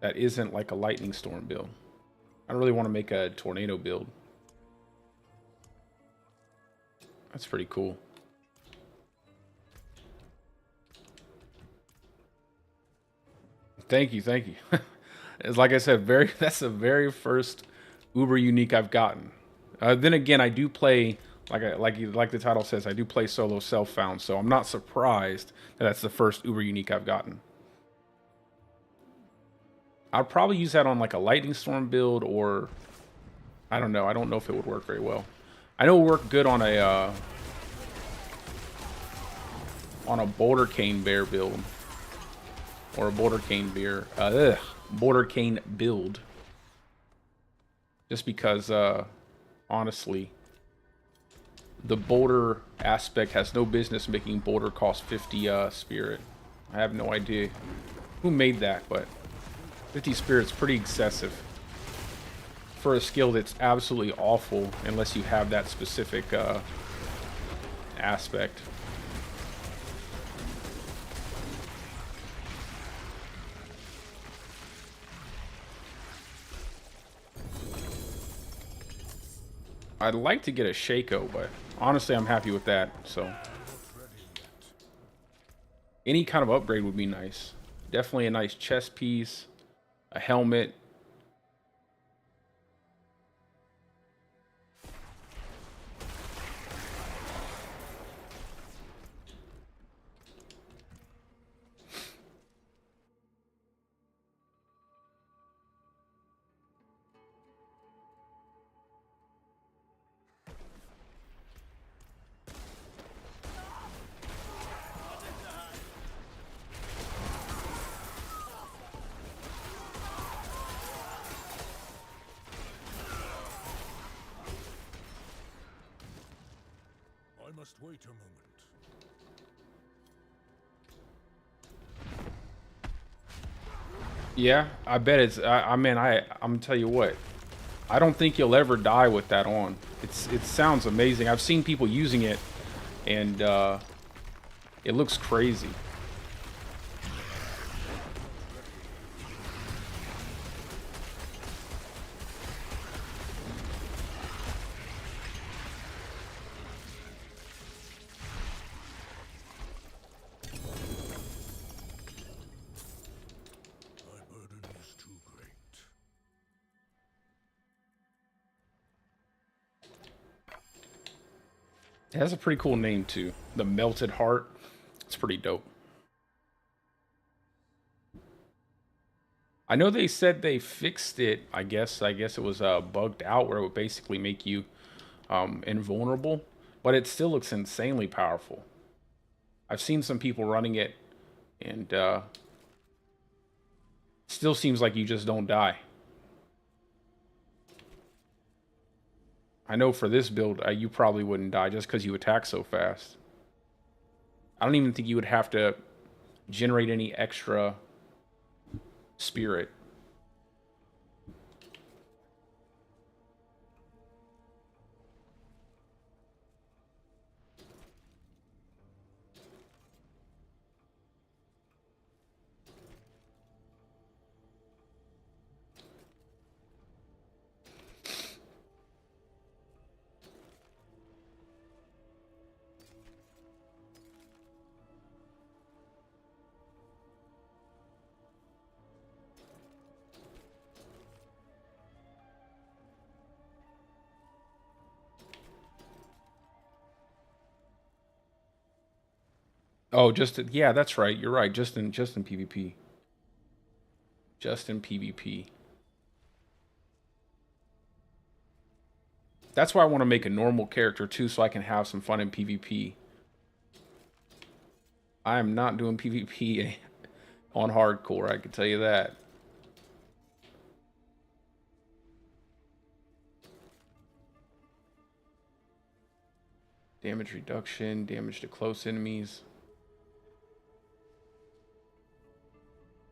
[SPEAKER 1] That isn't like a lightning storm build. I don't really want to make a tornado build. That's pretty cool. Thank you, thank you. It's like I said, that's the very first uber unique I've gotten. Then again, I do play, like the title says, I do play solo self-found, so I'm not surprised that that's the first uber unique I've gotten. I'd probably use that on like a lightning storm build, or I don't know. I don't know if it would work very well. I know it would work good on a boulder cane bear build, or a boulder cane build. Just because, honestly, the boulder aspect has no business making boulder cost 50 spirit. I have no idea who made that, but 50 spirit's pretty excessive for a skill that's absolutely awful unless you have that specific aspect. I'd like to get a Shaco, but honestly I'm happy with that, so any kind of upgrade would be nice. Definitely a nice chest piece, a helmet.
[SPEAKER 2] I must wait a moment.
[SPEAKER 1] Yeah, I bet it's. I'm gonna tell you what. I don't think you'll ever die with that on. It sounds amazing. I've seen people using it, and it looks crazy.
[SPEAKER 2] My burden is too great.
[SPEAKER 1] It has a pretty cool name too. The Melted Heart. It's pretty dope. I know they said they fixed it. I guess it was bugged out where it would basically make you invulnerable, but it still looks insanely powerful. I've seen some people running it, and still seems like you just don't die. I know for this build, you probably wouldn't die just because you attack so fast. I don't even think you would have to generate any extra spirit. Oh, yeah, that's right. You're right. Just in PvP. Just in PvP. That's why I want to make a normal character too, so I can have some fun in PvP. I am not doing PvP on hardcore, I can tell you that. Damage reduction, damage to close enemies.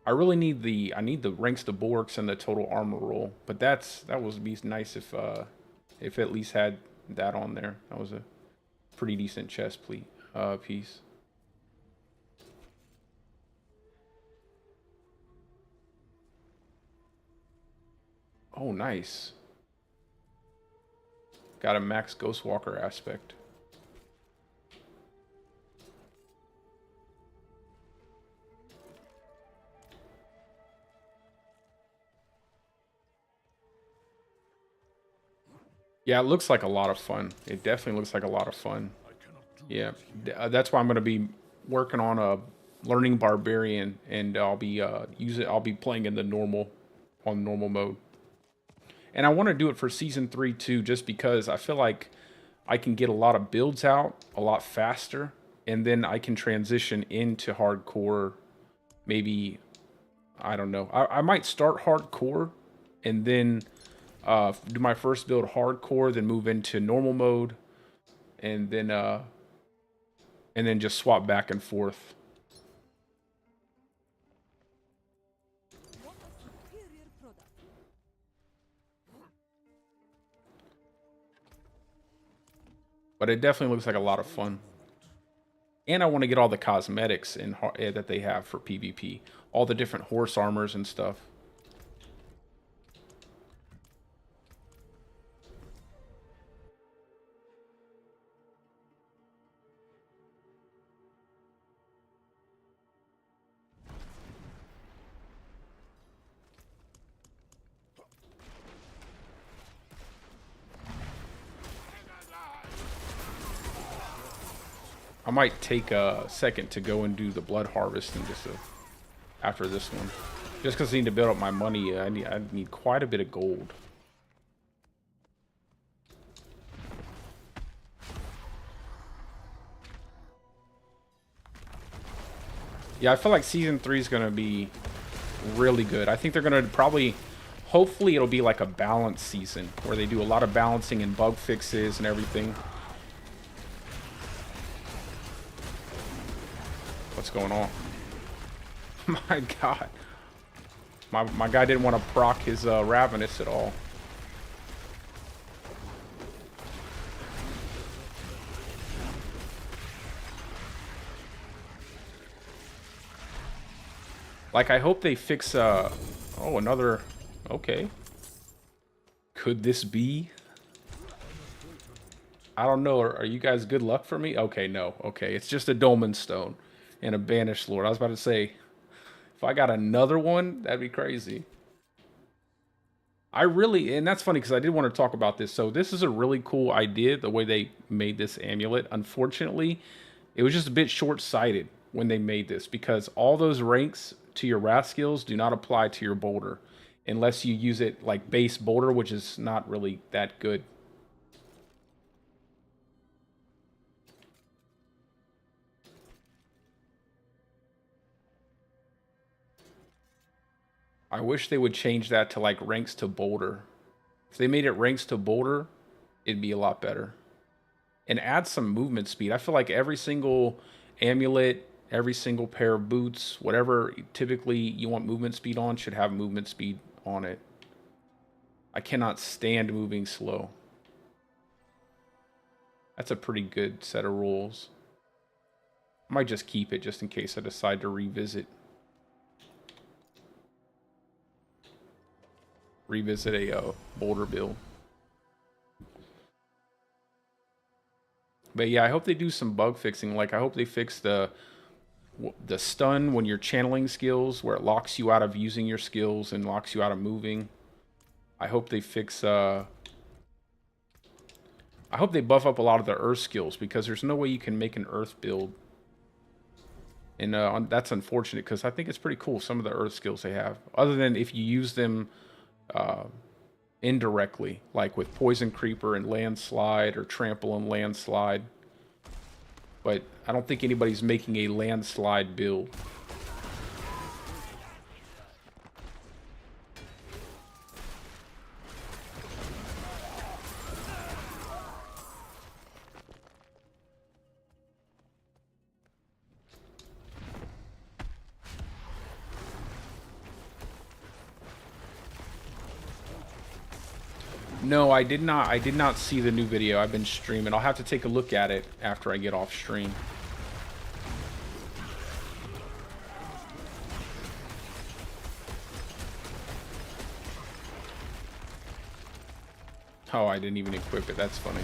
[SPEAKER 1] I really need the ranks to bulwarks and the total armor roll, but that would be nice if it at least had that on there. That was a pretty decent chest piece. Oh, nice. Got a max Ghostwalker aspect. Yeah, it looks like a lot of fun. It definitely looks like a lot of fun. Yeah, that's why I'm gonna be working on a learning barbarian, and I'll be playing in the normal mode. And I want to do it for season 3 too, just because I feel like I can get a lot of builds out a lot faster, and then I can transition into hardcore. Maybe, I don't know. I might start hardcore, and then do my first build hardcore, then move into normal mode, and then just swap back and forth.
[SPEAKER 3] What a superior product.
[SPEAKER 1] But it definitely looks like a lot of fun. And I want to get all the cosmetics that they have for PvP. All the different horse armors and stuff. I might take a second to go and do the blood harvest and just after this one. Just because I need to build up my money, I need quite a bit of gold. Yeah, I feel like Season 3 is going to be really good. I think they're going to probably... Hopefully it'll be like a balanced season where they do a lot of balancing and bug fixes and everything. What's going on? My god. My guy didn't want to proc his Ravenous at all. Like, I hope they fix, oh, another... Okay. Could this be? I don't know. Are you guys good luck for me? Okay, no. Okay, it's just a Dolmen Stone and a Banished Lord. I was about to say, if I got another one, that'd be crazy. I really, and that's funny because I did want to talk about this. So this is a really cool idea, the way they made this amulet. Unfortunately, it was just a bit short-sighted when they made this because all those ranks to your wrath skills do not apply to your boulder unless you use it like base boulder, which is not really that good. I wish they would change that to like ranks to boulder. If they made it ranks to boulder, it'd be a lot better. And add some movement speed. I feel like every single amulet, every single pair of boots, whatever typically you want movement speed on, should have movement speed on it. I cannot stand moving slow. That's a pretty good set of rules. I might just keep it just in case I decide to revisit a boulder build. But yeah, I hope they do some bug fixing. Like, I hope they fix the stun when you're channeling skills, where it locks you out of using your skills and locks you out of moving. I hope they fix... I hope they buff up a lot of the earth skills, because there's no way you can make an earth build. And that's unfortunate, because I think it's pretty cool, some of the earth skills they have. Other than if you use them indirectly, like with Poison Creeper and Landslide, or Trample and Landslide. But I don't think anybody's making a Landslide build. No, I did not. I did not see the new video. I've been streaming. I'll have to take a look at it after I get off stream. Oh, I didn't even equip it. That's funny.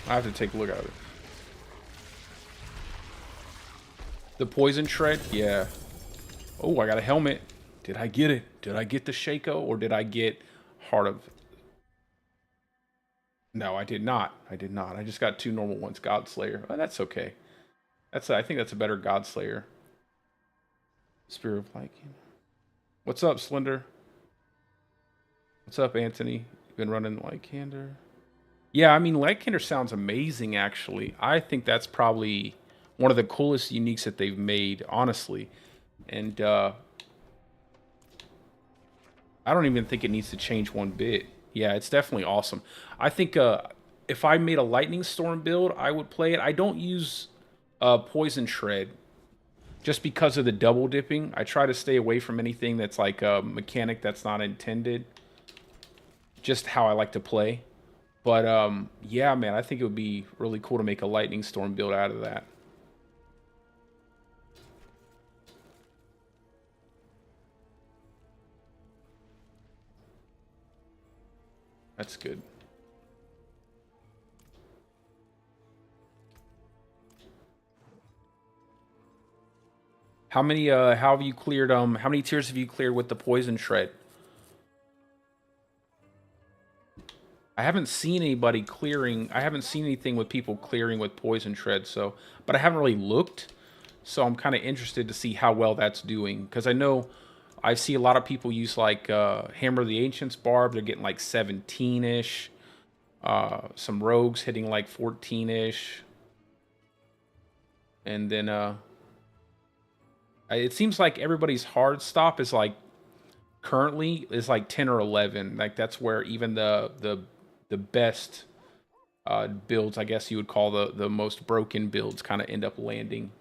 [SPEAKER 1] I have to take a look at it. The poison shred? Yeah. Oh, I got a helmet. Did I get it? Did I get the Shaco, or did I get Heart of... No, I did not. I did not. I just got two normal ones. Godslayer. Oh, that's okay. I think that's a better Godslayer. Spirit of Liking. What's up, Slender? What's up, Anthony? You've been running Lycander? Yeah, I mean, Lycander sounds amazing, actually. I think that's probably one of the coolest uniques that they've made, honestly. And I don't even think it needs to change one bit. Yeah, it's definitely awesome. I think if I made a Lightning Storm build, I would play it. I don't use Poison Shred just because of the double dipping. I try to stay away from anything that's like a mechanic that's not intended. Just how I like to play. But yeah, man, I think it would be really cool to make a Lightning Storm build out of that. That's good. How many how have you cleared how many tiers have you cleared with the Poison Shred? I haven't seen anybody clearing. I haven't seen anything with people clearing with Poison Shred, so but I haven't really looked. So I'm kind of interested to see how well that's doing because I know I see a lot of people use like Hammer of the Ancients Barb. They're getting like 17-ish. Some rogues hitting like 14-ish. And then it seems like everybody's hard stop is like currently is like 10 or 11. Like that's where even the best builds, I guess you would call the most broken builds, kind of end up landing.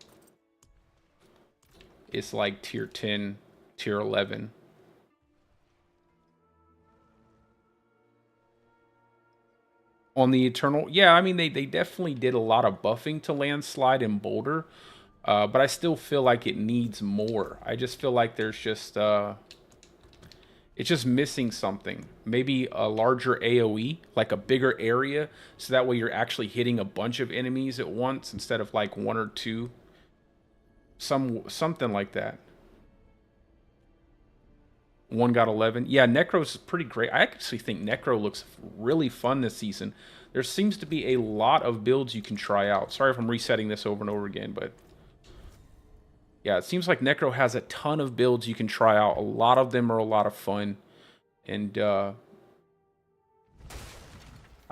[SPEAKER 1] It's like tier 10, tier 11. On the Eternal, yeah, I mean, they definitely did a lot of buffing to Landslide and Boulder, but I still feel like it needs more. I just feel like there's just, it's just missing something. Maybe a larger AoE, like a bigger area, so that way you're actually hitting a bunch of enemies at once instead of like one or two. Something like that. One got 11. Yeah, Necro's pretty great. I actually think Necro looks really fun this season. There seems to be a lot of builds you can try out. Sorry if I'm resetting this over and over again, but yeah, it seems like Necro has a ton of builds you can try out. A lot of them are a lot of fun. And I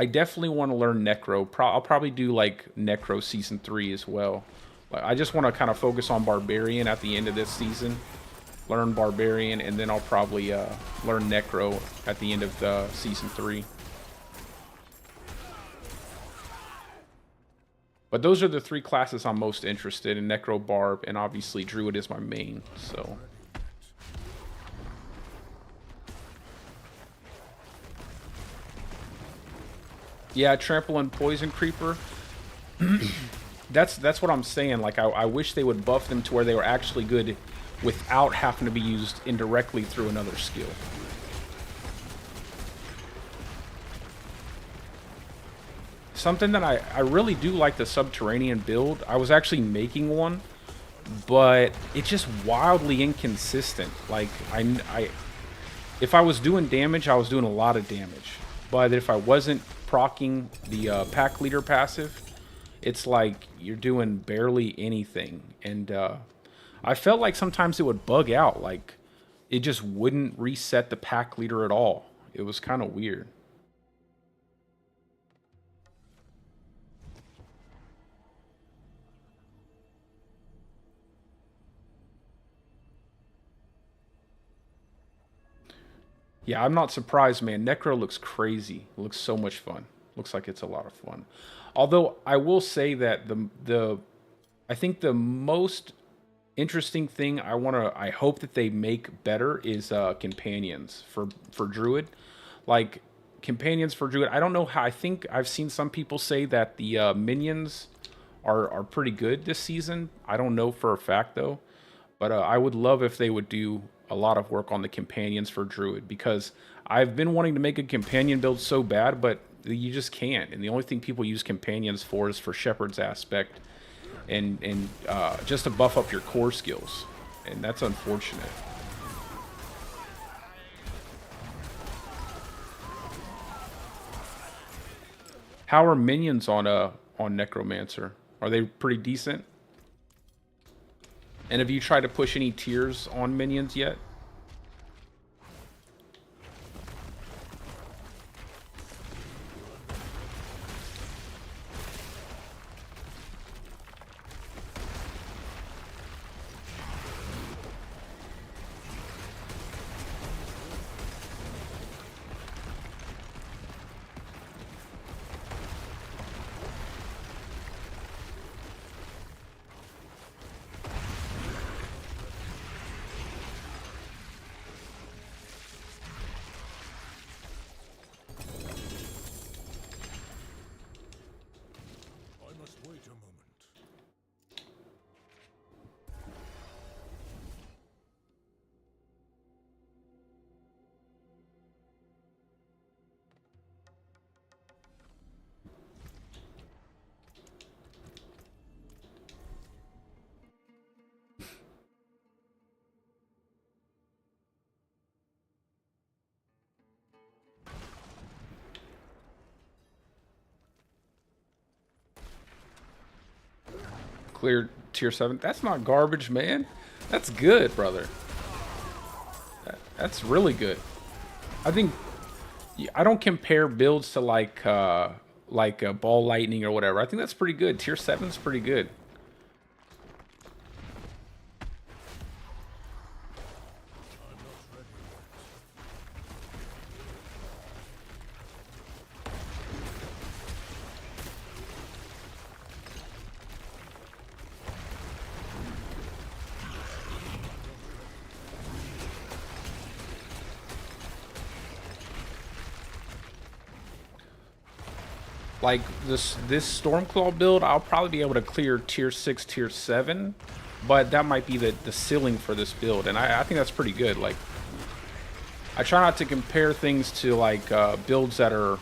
[SPEAKER 1] definitely want to learn Necro. I'll probably do like Necro Season 3 as well. I just want to kind of focus on Barbarian at the end of this season. Learn Barbarian, and then I'll probably learn Necro at the end of Season 3. But those are the three classes I'm most interested in. Necro, Barb, and obviously Druid is my main, so... Yeah, Trample and Poison Creeper. That's what I'm saying. Like, I wish they would buff them to where they were actually good without having to be used indirectly through another skill. Something that I really do like the Subterranean build. I was actually making one, but it's just wildly inconsistent. Like, if I was doing damage, I was doing a lot of damage. But if I wasn't proccing the Pack Leader passive, it's like you're doing barely anything. And I felt like sometimes it would bug out. Like, it just wouldn't reset the Pack Leader at all. It was kind of weird. Yeah, I'm not surprised, man. Necro looks crazy. It looks so much fun. Looks like it's a lot of fun. Although I will say that I think the most interesting thing I hope that they make better is companions for Druid. Like, companions for Druid. I don't know how. I think I've seen some people say that the minions are pretty good this season. I don't know for a fact though, but I would love if they would do a lot of work on the companions for Druid, because I've been wanting to make a companion build so bad, but you just can't. And the only thing people use companions for is for Shepherd's aspect and just to buff up your core skills, and that's unfortunate. How are minions on Necromancer? Are they pretty decent? And have you tried to push any tiers on minions yet? Clear tier 7. That's not garbage, man. That's good, brother. That's really good. I think I don't compare builds to like ball lightning or whatever. I think that's pretty good. Tier 7 is pretty good. Like this Stormclaw build, I'll probably be able to clear tier 6, tier 7, but that might be the ceiling for this build, and I think that's pretty good. Like, I try not to compare things to like builds that are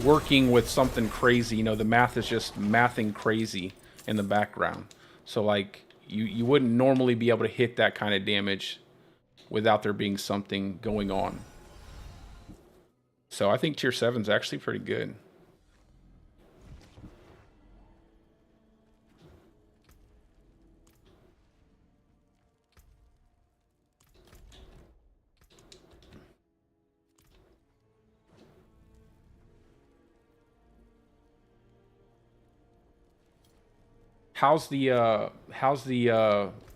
[SPEAKER 1] working with something crazy. You know, the math is just mathing crazy in the background. So like you wouldn't normally be able to hit that kind of damage without there being something going on. So I think tier 7 is actually pretty good. How's the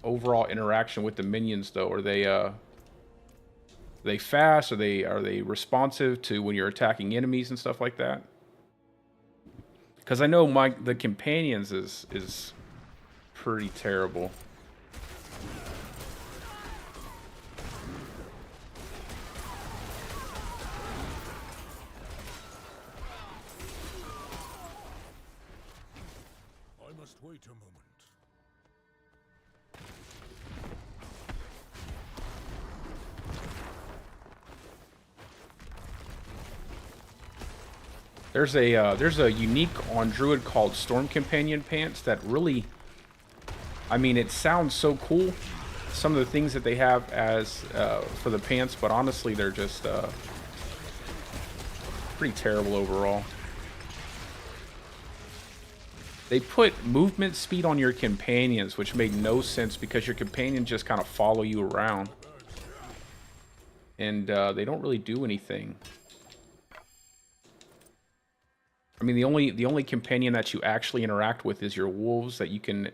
[SPEAKER 1] overall interaction with the minions though? Are they fast? Are they responsive to when you're attacking enemies and stuff like that? Because I know the companions is pretty terrible.
[SPEAKER 2] I must wait a moment.
[SPEAKER 1] There's a unique on Druid called Storm Companion Pants that really, I mean, it sounds so cool. Some of the things that they have as for the pants, but honestly, they're just pretty terrible overall. They put movement speed on your companions, which made no sense because your companions just kind of follow you around, and they don't really do anything. I mean, the only companion that you actually interact with is your wolves that you can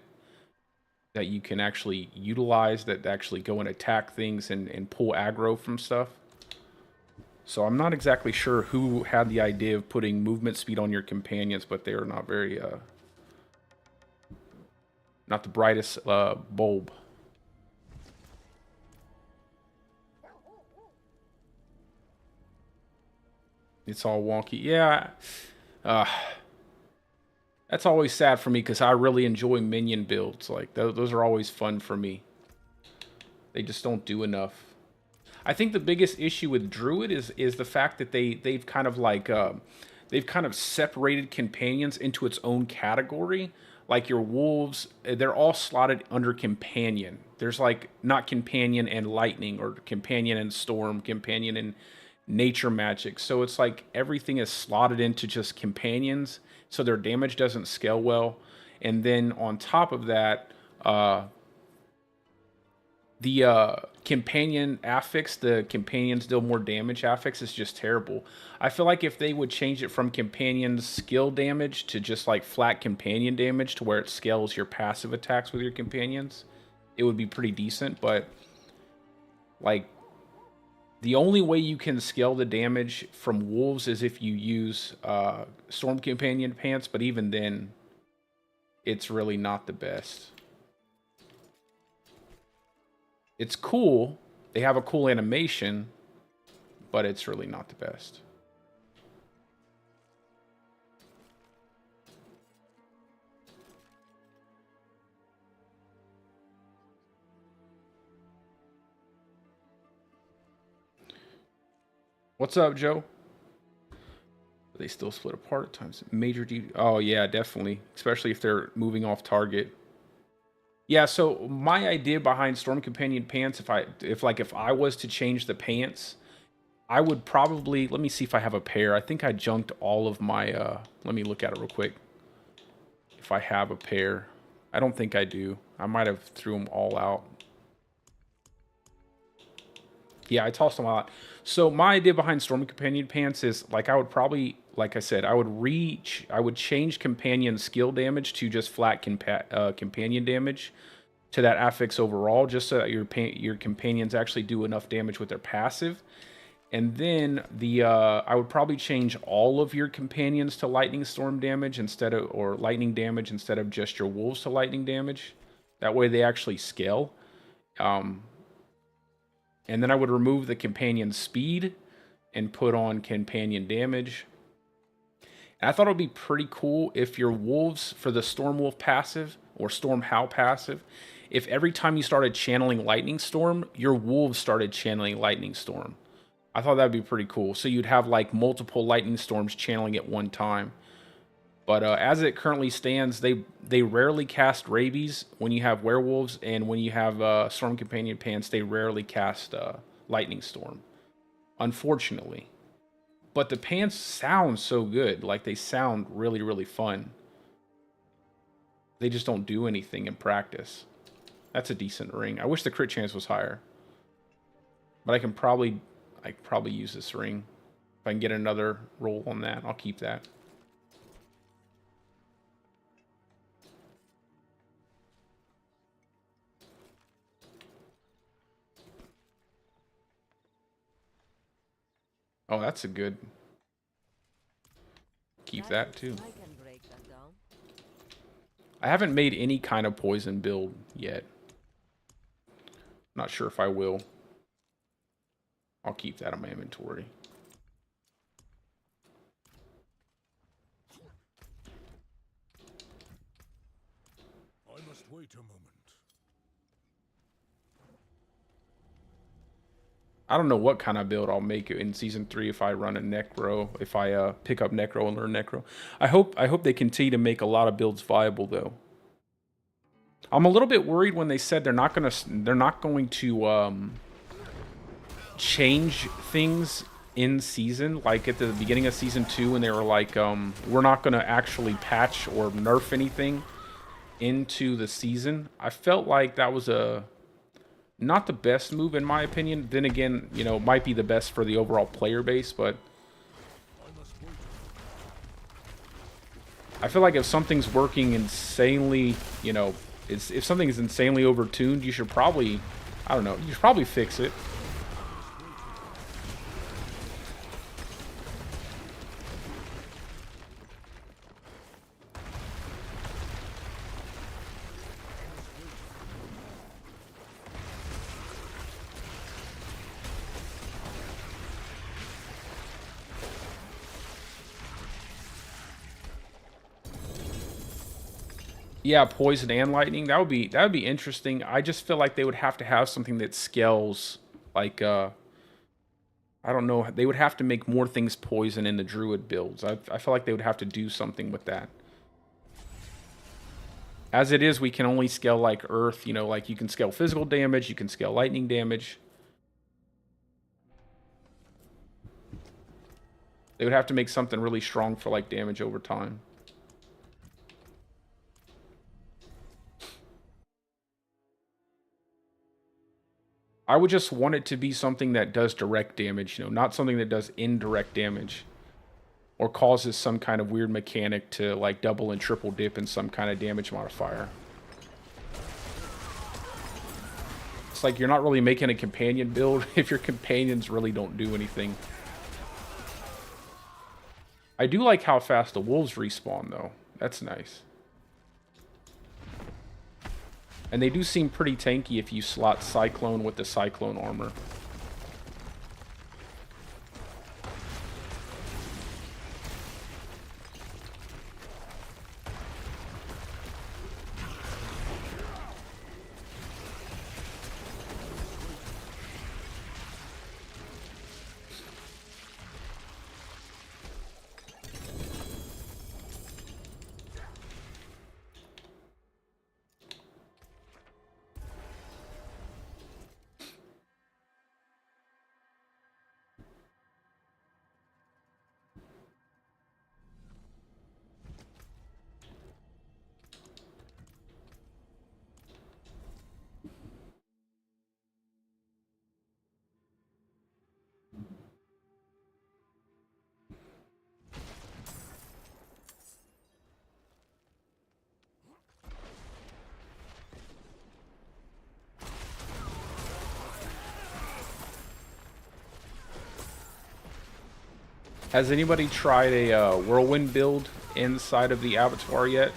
[SPEAKER 1] actually utilize, that actually go and attack things and pull aggro from stuff. So I'm not exactly sure who had the idea of putting movement speed on your companions, but they are not very not the brightest bulb. It's all wonky. Yeah. That's always sad for me because I really enjoy minion builds. Like those are always fun for me. They just don't do enough. I think the biggest issue with Druid is the fact that they've kind of like they've kind of separated companions into its own category. Like your wolves, they're all slotted under companion. There's like not companion and lightning, or companion and storm, companion and nature magic. So it's like everything is slotted into just companions, so their damage doesn't scale well. And then on top of that, the companion affix, the companions deal more damage affix, is just terrible. I feel like if they would change it from companion skill damage to just like flat companion damage, to where it scales your passive attacks with your companions, it would be pretty decent. But like, the only way you can scale the damage from wolves is if you use Storm Companion Pants, but even then, it's really not the best. It's cool. They have a cool animation, but it's really not the best. What's up, Joe? They still split apart at times. Major D. Oh yeah, definitely. Especially if they're moving off target. Yeah. So my idea behind Storm Companion Pants, if I was to change the pants, I would probably, let me see if I have a pair. I think I junked all of my. Let me look at it real quick. if I have a pair. I don't think I do. I might have threw them all out. Yeah, I tossed them out. So my idea behind Storm Companion Pants is like I would probably, like I said, I would change Companion skill damage to just flat Companion damage to that affix overall, just so that your Companions actually do enough damage with their passive. And then I would probably change all of your Companions to Lightning Storm damage or Lightning damage instead of just your Wolves to Lightning damage. That way they actually scale. And then I would remove the Companion speed and put on Companion damage. And I thought it would be pretty cool if your Wolves for the Storm Wolf passive or Storm Howl passive, if every time you started channeling Lightning Storm, your Wolves started channeling Lightning Storm. I thought that would be pretty cool. So you'd have like multiple Lightning Storms channeling at one time. But as it currently stands, they rarely cast Rabies when you have Werewolves, and when you have Storm Companion Pants, they rarely cast Lightning Storm, unfortunately. But the pants sound so good. Like, they sound really, really fun. They just don't do anything in practice. That's a decent ring. I wish the crit chance was higher. But I could probably use this ring. If I can get another roll on that, I'll keep that. Oh, that's a good... Keep that, too. I haven't made any kind of poison build yet. Not sure if I will. I'll keep that in my inventory.
[SPEAKER 2] I must wait a moment.
[SPEAKER 1] I don't know what kind of build I'll make in Season 3 if I run a Necro, if I pick up Necro and learn Necro. I hope they continue to make a lot of builds viable, though. I'm a little bit worried when they said they're not going to change things in season, like at the beginning of Season 2, when they were like, we're not going to actually patch or nerf anything into the season. I felt like that was not the best move in my opinion. Then again, you know, it might be the best for the overall player base, but I feel like if something's working insanely, you know, if something is insanely overtuned, you should probably, I don't know, you should probably fix it. Yeah, poison and lightning. That would be interesting. I just feel like they would have to have something that scales like I don't know, they would have to make more things poison in the druid builds. I feel like they would have to do something with that. As it is, we can only scale like earth, you know, like you can scale physical damage, you can scale lightning damage. They would have to make something really strong for like damage over time. I would just want it to be something that does direct damage, you know, not something that does indirect damage or causes some kind of weird mechanic to like double and triple dip in some kind of damage modifier. It's like you're not really making a companion build if your companions really don't do anything. I do like how fast the wolves respawn though. That's nice. And they do seem pretty tanky if you slot Cyclone with the Cyclone armor. Has anybody tried a whirlwind build inside of the Abattoir yet?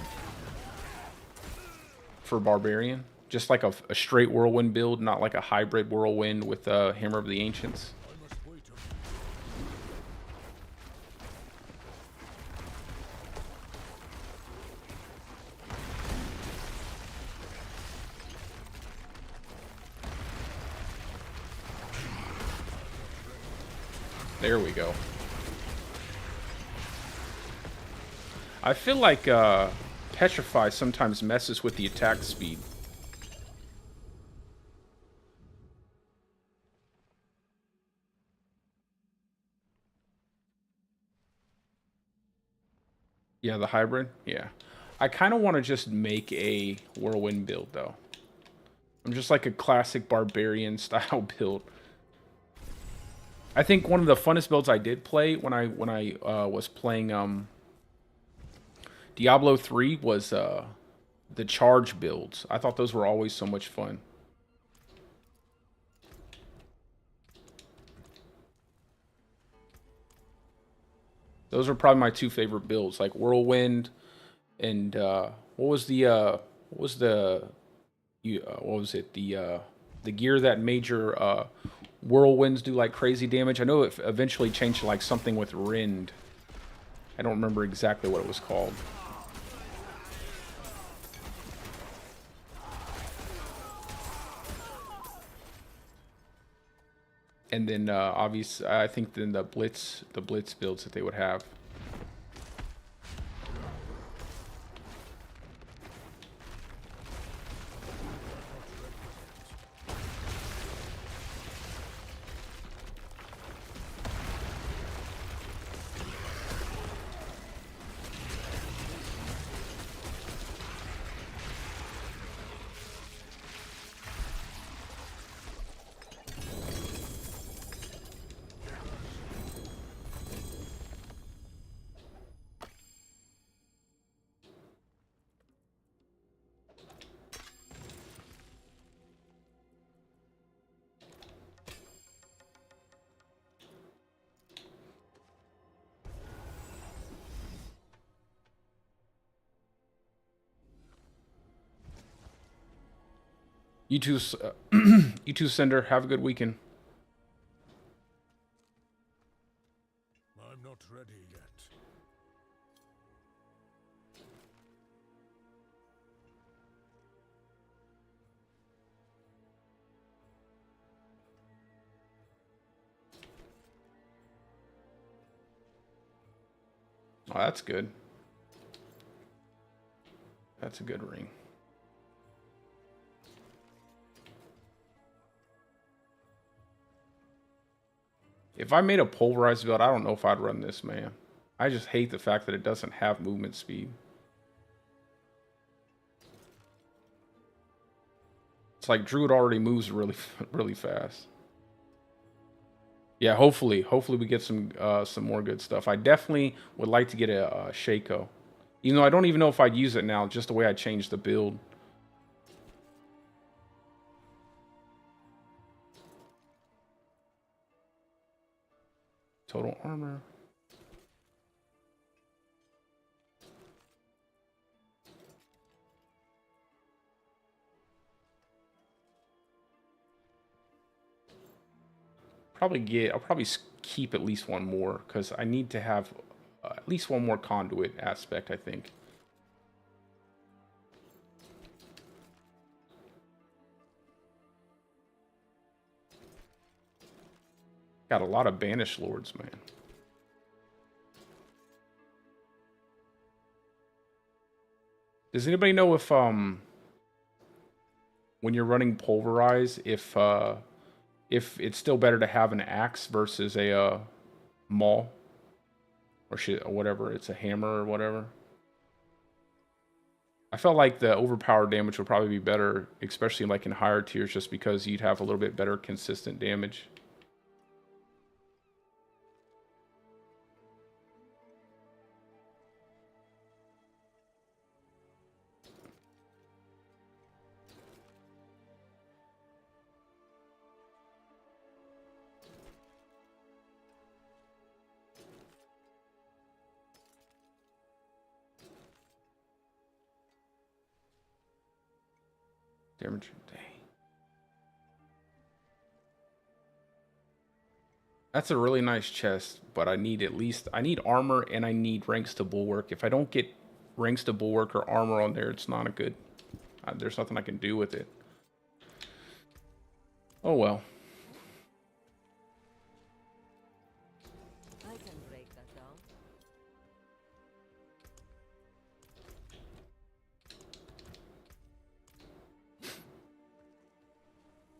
[SPEAKER 1] For Barbarian? Just like a straight whirlwind build, not like a hybrid whirlwind with Hammer of the Ancients.
[SPEAKER 2] I must wait a
[SPEAKER 1] There we go. I feel like Petrify sometimes messes with the attack speed. Yeah, the hybrid? Yeah. I kind of want to just make a whirlwind build, though. I'm just like a classic barbarian style build. I think one of the funnest builds I did play when I was playing Diablo 3 was the charge builds. I thought those were always so much fun. Those are probably my two favorite builds, like Whirlwind and what was the gear that made your whirlwinds do like crazy damage? I know it eventually changed to like something with Rend. I don't remember exactly what it was called. And then obviously, I think then the blitz builds that they would have. You too, you too, Cinder. Have a good weekend.
[SPEAKER 2] I'm not ready yet.
[SPEAKER 1] Oh, that's good. That's a good ring. If I made a pulverized build, I don't know if I'd run this, man. I just hate the fact that it doesn't have movement speed. It's like Druid already moves really, really fast. Yeah, hopefully we get some more good stuff. I definitely would like to get a Shaco, even though I don't even know if I'd use it now. Just the way I changed the build. Total armor. I'll probably keep at least one more because I need to have at least one more conduit aspect, I think. Got a lot of banished lords, man. Does anybody know if when you're running pulverize, if it's still better to have an axe versus a maul or shit or whatever, it's a hammer or whatever? I felt like the overpowered damage would probably be better, especially like in higher tiers, just because you'd have a little bit better consistent damage. Damage. Dang. That's a really nice chest, but I need I need armor and I need ranks to bulwark. If I don't get ranks to bulwark or armor on there, it's not a good, there's nothing I can do with it. Oh well.
[SPEAKER 3] I can break that down.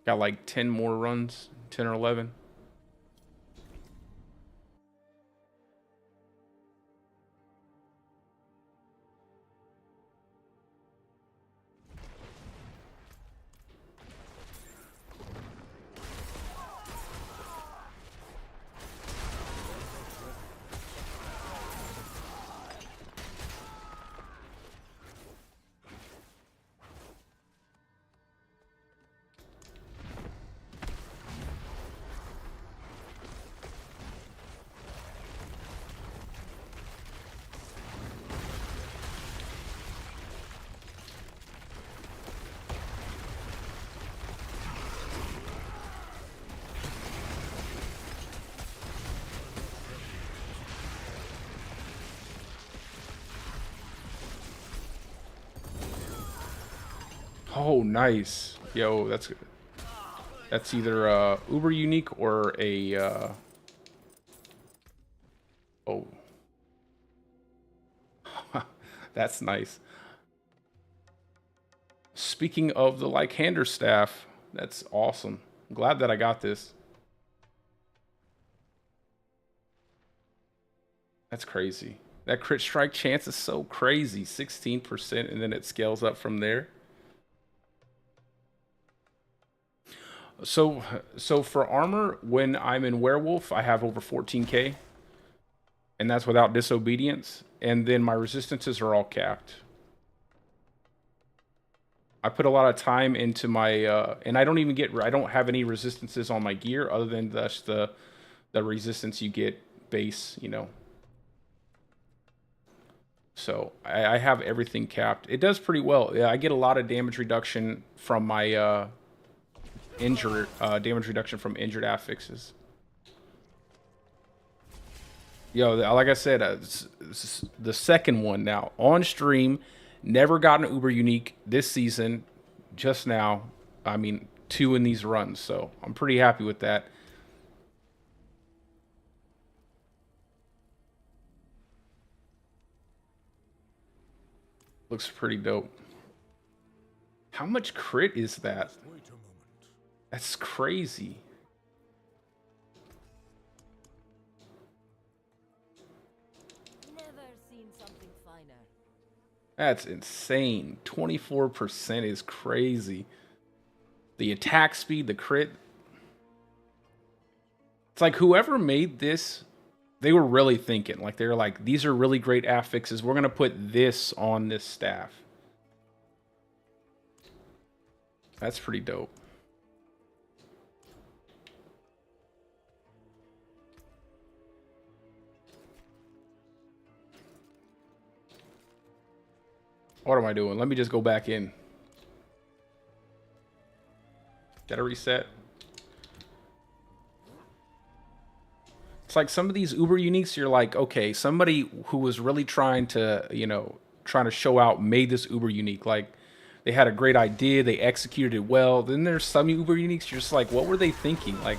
[SPEAKER 1] Got like 10 more runs, 10 or 11. Oh, nice. Yo, that's either uber unique or a oh. That's nice. Speaking of the Lycander staff, that's awesome. I'm glad that I got this. That's crazy. That crit strike chance is so crazy. 16%, and then it scales up from there. So for armor, when I'm in werewolf, I have over 14k, and that's without disobedience. And then my resistances are all capped. I put a lot of time into my, and I don't have any resistances on my gear other than just the resistance you get base, you know. So I have everything capped. It does pretty well. Yeah, I get a lot of damage reduction from my damage reduction from injured affixes. Yo, like I said, the second one now on stream. Never got an uber unique this season. Just now, I mean, 2 in these runs, so I'm pretty happy with that. Looks pretty dope. How much crit is that? That's crazy.
[SPEAKER 3] Never seen something finer.
[SPEAKER 1] That's insane. 24% is crazy. The attack speed, the crit. It's like whoever made this, they were really thinking. Like they're like, these are really great affixes. We're gonna put this on this staff. That's pretty dope. What am I doing? Let me just go back in. Gotta reset. It's like some of these uber uniques, you're like, okay, somebody who was really trying to, you know, trying to show out made this uber unique. Like they had a great idea, they executed it well. Then there's some uber uniques, you're just like, what were they thinking? Like,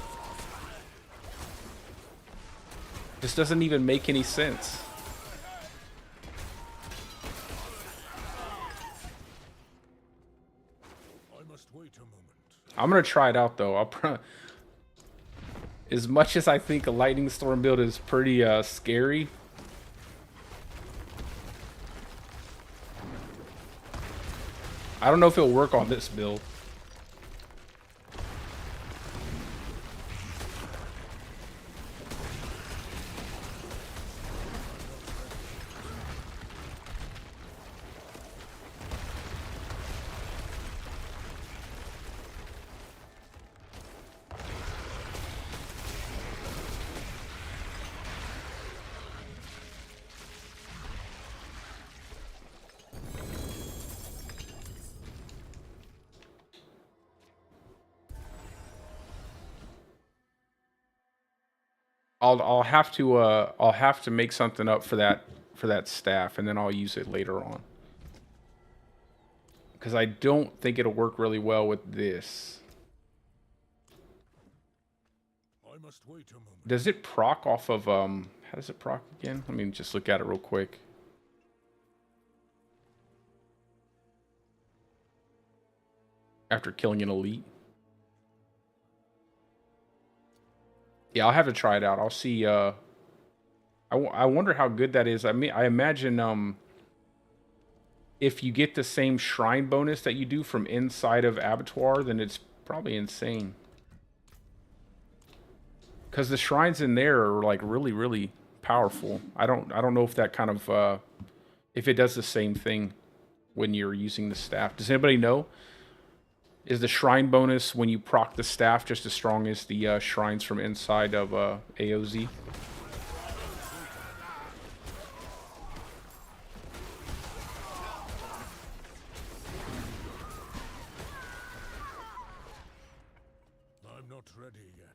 [SPEAKER 1] this doesn't even make any sense. I'm gonna try it out though. As much as I think a lightning storm build is pretty scary, I don't know if it'll work on this build. I'll have to make something up for that staff, and then I'll use it later on. Because I don't think it'll work really well with this.
[SPEAKER 2] I must wait a moment.
[SPEAKER 1] Does it proc off of how does it proc again? Let me just look at it real quick. After killing an elite. Yeah, I'll have to try it out. I'll see. I wonder how good that is. I mean, I imagine if you get the same shrine bonus that you do from inside of Abattoir, then it's probably insane. Because the shrines in there are like really, really powerful. I don't know if that kind of if it does the same thing when you're using the staff. Does anybody know? Is the shrine bonus when you proc the staff just as strong as the shrines from inside of AoZ?
[SPEAKER 2] I'm not ready yet.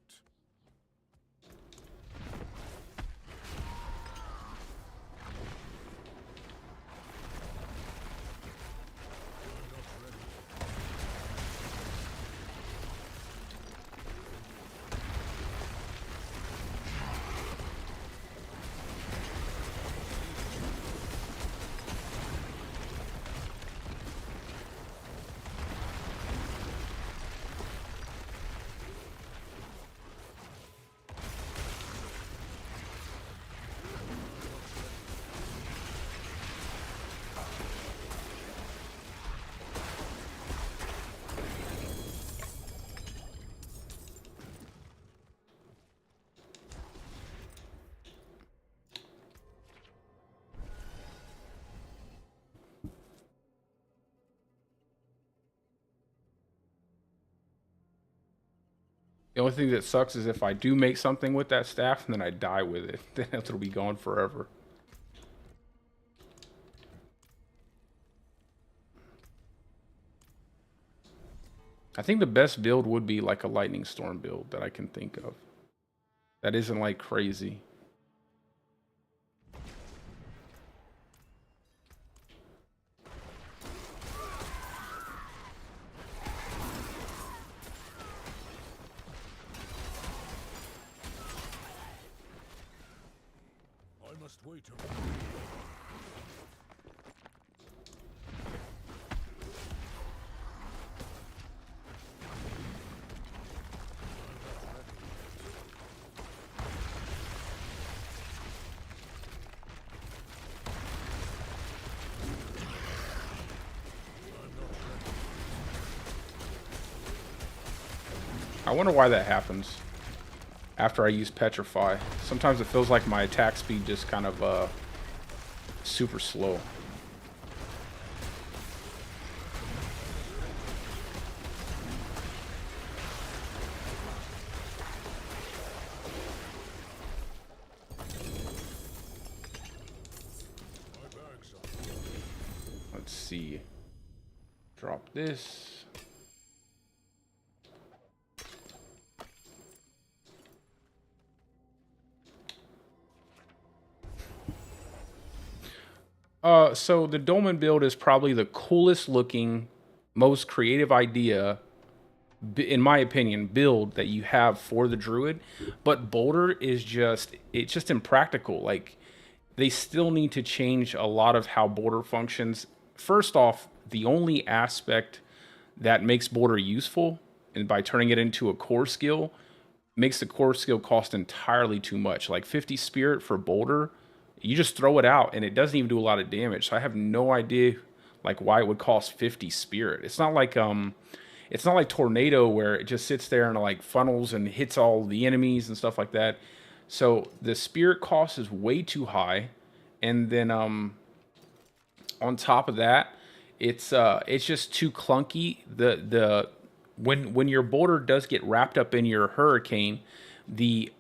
[SPEAKER 1] The only thing that sucks is if I do make something with that staff and then I die with it, then it'll be gone forever. I think the best build would be like a lightning storm build that I can think of. That isn't like crazy.
[SPEAKER 2] I must wait a moment.
[SPEAKER 1] I wonder why that happens after I use Petrify. Sometimes it feels like my attack speed just kind of super slow. Let's see. Drop this. So the Dolmen build is probably the coolest looking, most creative idea, in my opinion, build that you have for the Druid. But Boulder is it's just impractical. Like, they still need to change a lot of how Boulder functions. First off, the only aspect that makes Boulder useful, and by turning it into a core skill, makes the core skill cost entirely too much. Like 50 Spirit for Boulder, you just throw it out and it doesn't even do a lot of damage. So I have no idea like why it would cost 50 Spirit. It's not like Tornado where it just sits there and like funnels and hits all the enemies and stuff like that. So the Spirit cost is way too high, and then on top of that, it's just too clunky. When your Boulder does get wrapped up in your Hurricane, the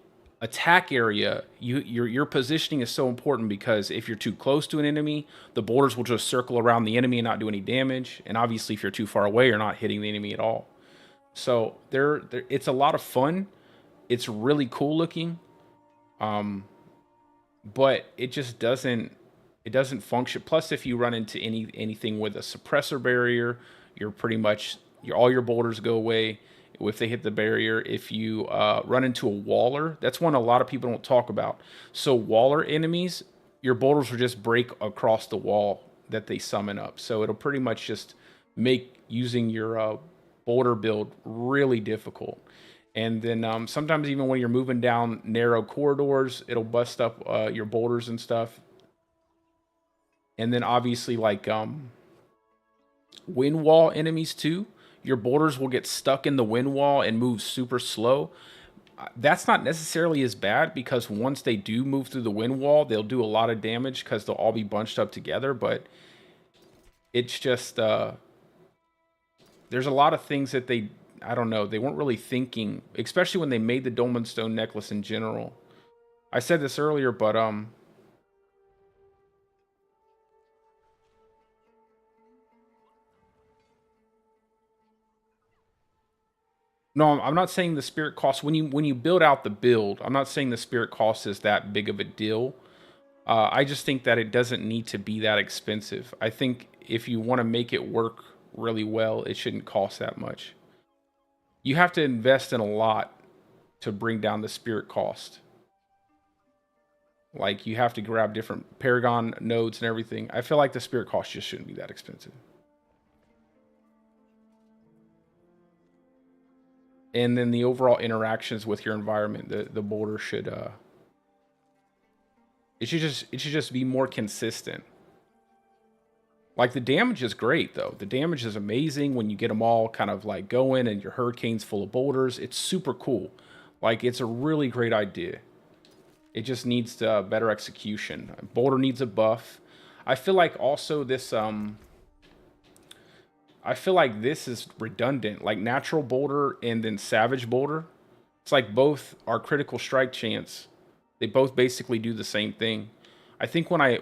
[SPEAKER 1] attack area, your positioning is so important, because if you're too close to an enemy, the boulders will just circle around the enemy and not do any damage. And obviously, if you're too far away, you're not hitting the enemy at all. So it's a lot of fun. It's really cool looking. But it just doesn't function. Plus, if you run into anything with a suppressor barrier, you're pretty much all your boulders go away if they hit the barrier. If you run into a waller, that's one a lot of people don't talk about. So waller enemies, your boulders will just break across the wall that they summon up. So it'll pretty much just make using your boulder build really difficult. And then sometimes even when you're moving down narrow corridors, it'll bust up your boulders and stuff. And then obviously like wind wall enemies too. Your boulders will get stuck in the wind wall and move super slow. That's not necessarily as bad because once they do move through the wind wall, they'll do a lot of damage because they'll all be bunched up together. But it's just there's a lot of things that I don't know, they weren't really thinking, especially when they made the Dolmen Stone necklace in general. I said this earlier, but no, I'm not saying the spirit cost when you build out the build. I'm not saying the spirit cost is that big of a deal. I just think that it doesn't need to be that expensive. I think if you want to make it work really well, it shouldn't cost that much. You have to invest in a lot to bring down the spirit cost. Like you have to grab different Paragon nodes and everything. I feel like the spirit cost just shouldn't be that expensive. And then the overall interactions with your environment, the boulder should it should just be more consistent. Like the damage is great though. The damage is amazing when you get them all kind of like going and your hurricane's full of boulders. It's super cool. Like it's a really great idea. It just needs better execution. Boulder needs a buff. I feel like also this I feel like this is redundant. Like natural boulder and then savage boulder. It's like both are critical strike chance. They both basically do the same thing. I think when I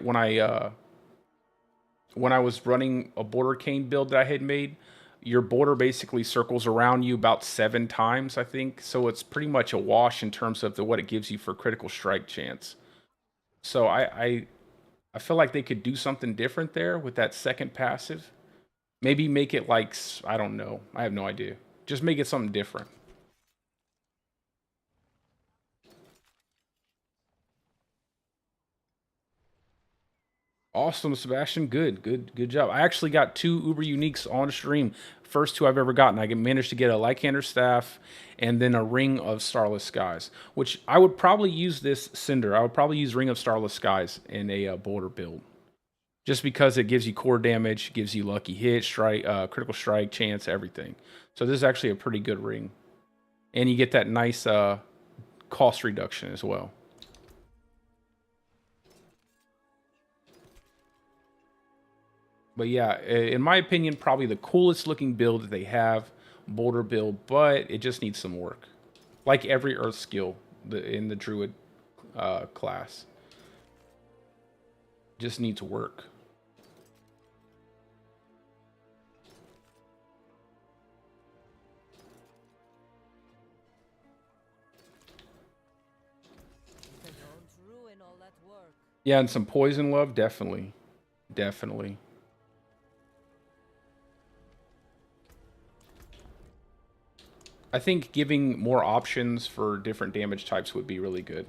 [SPEAKER 1] was running a border cane build that I had made, your border basically circles around you about 7 times, I think. So it's pretty much a wash in terms of what it gives you for critical strike chance. So I feel like they could do something different there with that second passive. Maybe make it like, I don't know. I have no idea. Just make it something different. Awesome, Sebastian. Good job. I actually got 2 Uber Uniques on stream. First 2 I've ever gotten. I managed to get a Lycander Staff and then a Ring of Starless Skies, which I would probably use this Cinder. I would probably use Ring of Starless Skies in a border build. Just because it gives you core damage, gives you lucky hit, strike, critical strike, chance, everything. So this is actually a pretty good ring. And you get that nice cost reduction as well. But yeah, in my opinion, probably the coolest looking build that they have, boulder build, but it just needs some work. Like every earth skill in the Druid class. Just needs work.
[SPEAKER 3] Don't ruin all that work.
[SPEAKER 1] Yeah, and some poison love, definitely. Definitely. I think giving more options for different damage types would be really good.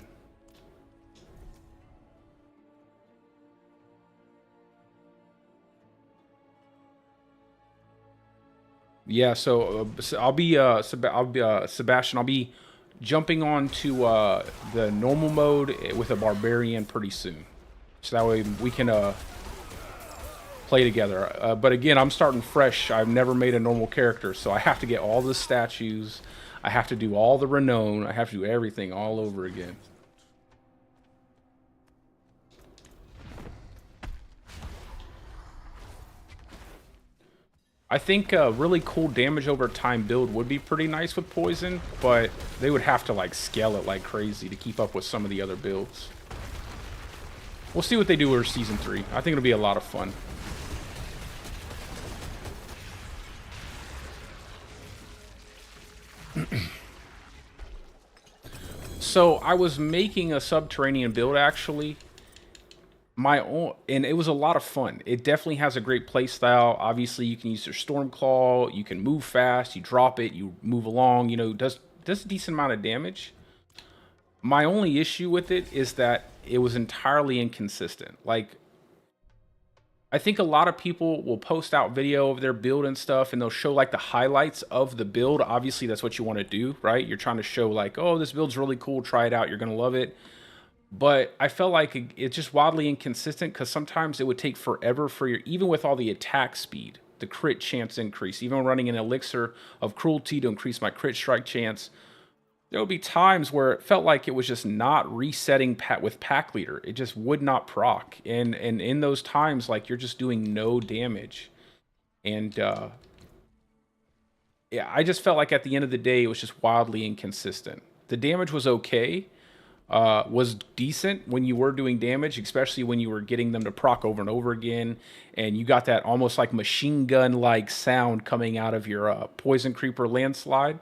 [SPEAKER 1] Yeah, so I'll be Sebastian. I'll be jumping on to the normal mode with a barbarian pretty soon, so that way we can play together. But again, I'm starting fresh. I've never made a normal character, so I have to get all the statues. I have to do all the renown. I have to do everything all over again. I think a really cool damage over time build would be pretty nice with poison, but they would have to like scale it like crazy to keep up with some of the other builds. We'll see what they do with Season 3. I think it'll be a lot of fun. So I was making a subterranean build actually. My own, and it was a lot of fun. It definitely has a great play style. Obviously, you can use your Stormclaw. You can move fast. You drop it. You move along. You know, does a decent amount of damage. My only issue with it is that it was entirely inconsistent. Like, I think a lot of people will post out video of their build and stuff, and they'll show like the highlights of the build. Obviously, that's what you want to do, right? You're trying to show like, oh, this build's really cool. Try it out. You're gonna love it. But I felt like it's just wildly inconsistent because sometimes it would take forever for your, even with all the attack speed, the crit chance increase, even running an elixir of cruelty to increase my crit strike chance. There would be times where it felt like it was just not resetting with pack leader. It just would not proc. And in those times, like you're just doing no damage. And yeah, I just felt like at the end of the day, it was just wildly inconsistent. The damage was okay, was decent when you were doing damage, especially when you were getting them to proc over and over again. And you got that almost like machine gun-like sound coming out of your Poison Creeper landslide.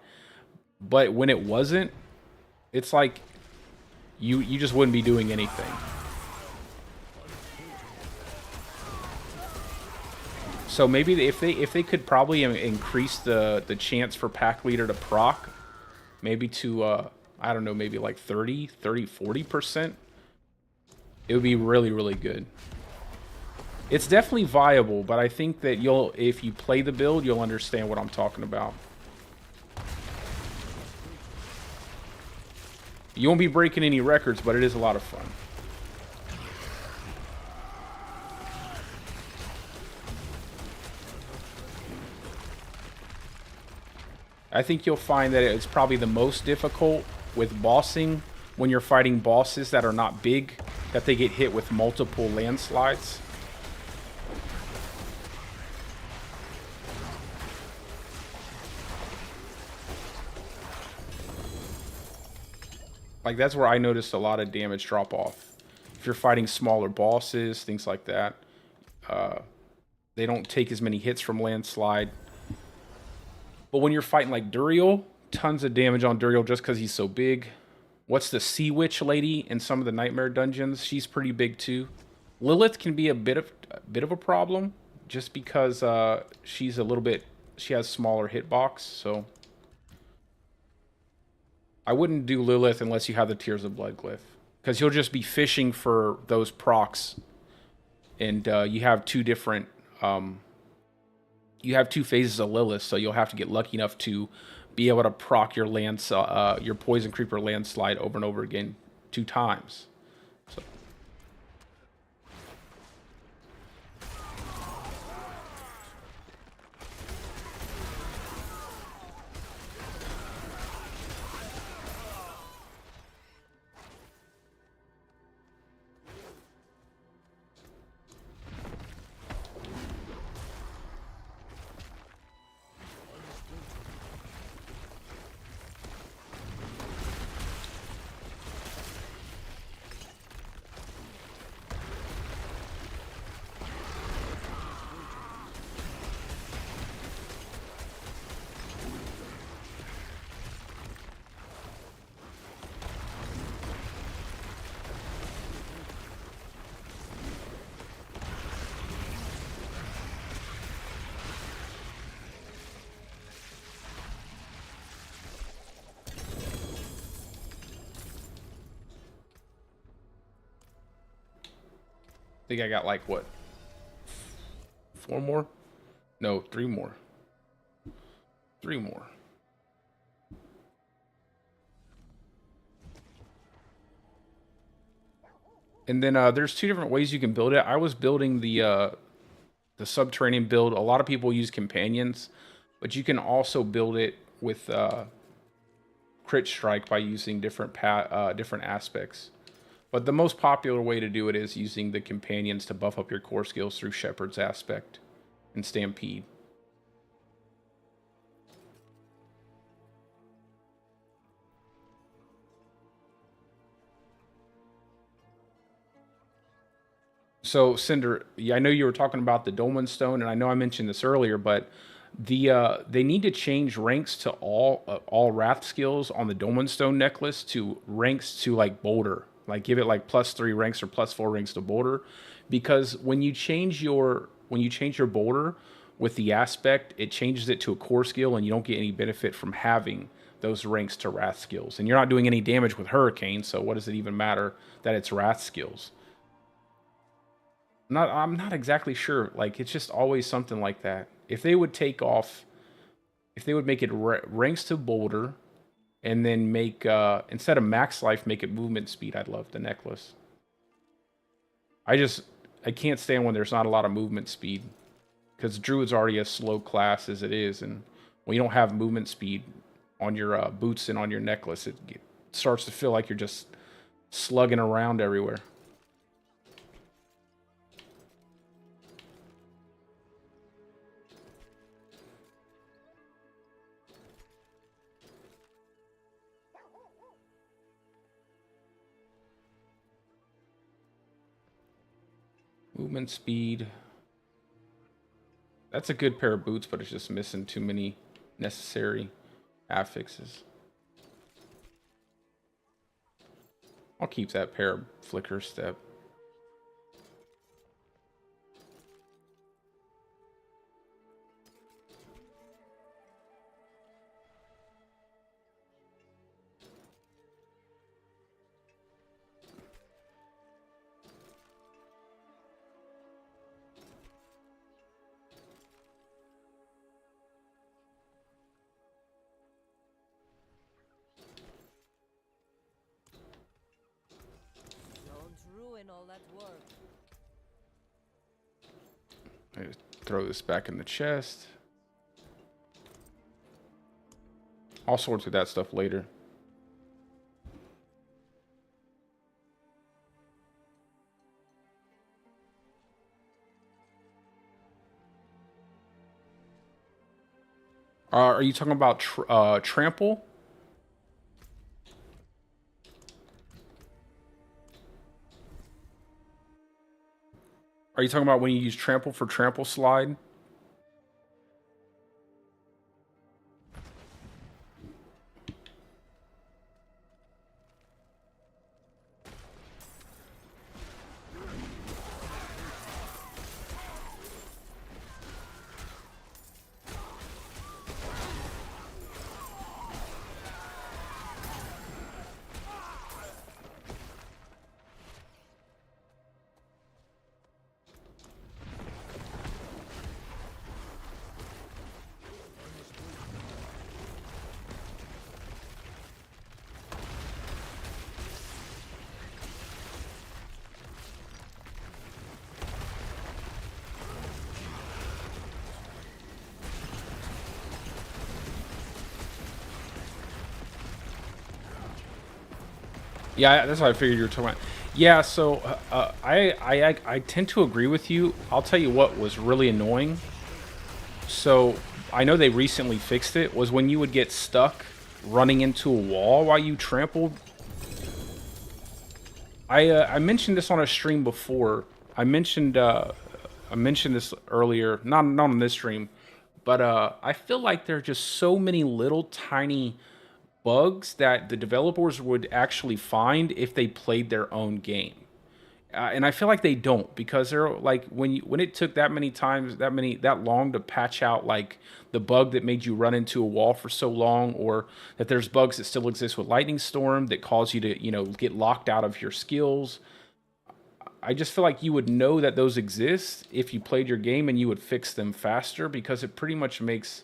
[SPEAKER 1] But when it wasn't, it's like you just wouldn't be doing anything. So maybe if they could probably increase the chance for pack leader to proc, maybe to I don't know, maybe like 40%, it would be really, really good. It's definitely viable, but I think that if you play the build, you'll understand what I'm talking about. You won't be breaking any records, but it is a lot of fun. I think you'll find that it's probably the most difficult with bossing when you're fighting bosses that are not big, that they get hit with multiple landslides. Like, that's where I noticed a lot of damage drop off. If you're fighting smaller bosses, things like that, they don't take as many hits from landslide. But when you're fighting like Duriel, tons of damage on Duriel just because he's so big. What's the Sea Witch lady in some of the Nightmare dungeons? She's pretty big too. Lilith can be a bit of a problem just because she has smaller hitbox, so I wouldn't do Lilith unless you have the Tears of Blood glyph, because you'll just be fishing for those procs, and you have two different, you have two phases of Lilith, so you'll have to get lucky enough to be able to proc your your Poison Creeper landslide over and over again 2 times. So. I think I got like, what, 4 more? No, 3 more. 3 more. And then there's 2 different ways you can build it. I was building the subterranean build. A lot of people use companions, but you can also build it with crit strike by using different aspects. But the most popular way to do it is using the companions to buff up your core skills through Shepherd's Aspect and Stampede. So, Cinder, I know you were talking about the Dolmen Stone, and I know I mentioned this earlier, but They need to change ranks to all wrath skills on the Dolmen Stone necklace to ranks to like Boulder. Like give it like +3 ranks or +4 ranks to Boulder, because when you change your Boulder with the aspect, it changes it to a core skill, and you don't get any benefit from having those ranks to wrath skills. And you're not doing any damage with Hurricane, so what does it even matter that it's wrath skills? I'm not exactly sure. Like it's just always something like that. If they would make it ranks to Boulder, and then make instead of max life, make it movement speed, I'd love the necklace. I can't stand when there's not a lot of movement speed, because Druid's already a slow class as it is, and when you don't have movement speed on your boots and on your necklace, it starts to feel like you're just slugging around everywhere. Movement speed. That's a good pair of boots, but it's just missing too many necessary affixes. I'll keep that pair of flicker step.
[SPEAKER 3] All that work.
[SPEAKER 1] I just throw this back in the chest. I'll sort through that stuff later. Are you talking about trample? Are you talking about when you use trample for trample slide? Yeah, that's what I figured you were talking about. Yeah, so I tend to agree with you. I'll tell you what was really annoying. So I know they recently fixed it. Was when you would get stuck running into a wall while you trampled. I mentioned this on a stream before. I mentioned this earlier, not on this stream, but I feel like there are just so many little tiny bugs that the developers would actually find if they played their own game. And I feel like they don't, because they're like when it took that long to patch out like the bug that made you run into a wall for so long, or that there's bugs that still exist with Lightning Storm that cause you to get locked out of your skills. I just feel like you would know that those exist if you played your game, and you would fix them faster, because it pretty much makes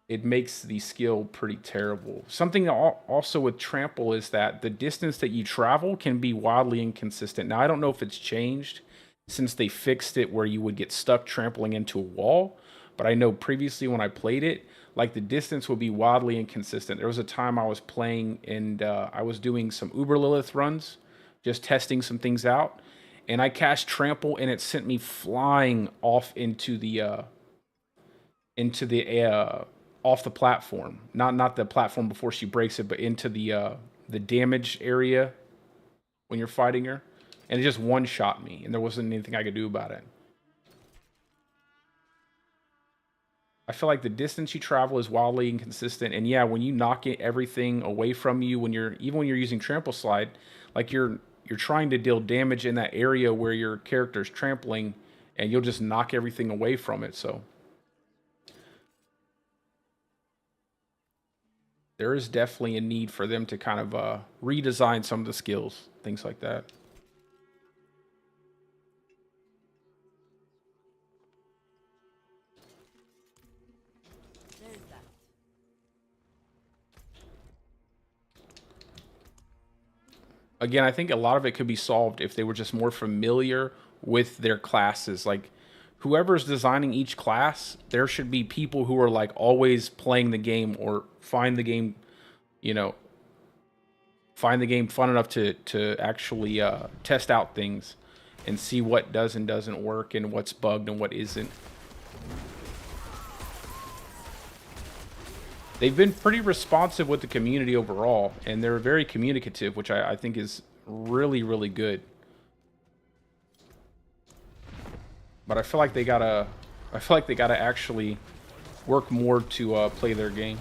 [SPEAKER 1] the skill pretty terrible. Something also with trample is that the distance that you travel can be wildly inconsistent. Now, I don't know if it's changed since they fixed it where you would get stuck trampling into a wall, but I know previously when I played it, like the distance would be wildly inconsistent. There was a time I was playing and I was doing some Uber Lilith runs, just testing some things out, and I cast trample and it sent me flying off into the off the platform, not the platform before she breaks it, but into the damage area when you're fighting her, and it just one shot me, and there wasn't anything I could do about it. feel like the distance you travel is wildly inconsistent. And yeah, when you knock everything away from you, even when you're using trample slide, like you're trying to deal damage in that area where your character's trampling, and you'll just knock everything away from it. So there is definitely a need for them to kind of redesign some of the skills, things like that.
[SPEAKER 3] There's that.
[SPEAKER 1] Again, I think a lot of it could be solved if they were just more familiar with their classes. Like, whoever's designing each class, there should be people who are like always playing the game or find the game, you know, find the game fun enough to actually test out things and see what does and doesn't work and what's bugged and what isn't. They've been pretty responsive with the community overall, and they're very communicative, which I think is really, really good. But I feel like they gotta actually work more to play their game.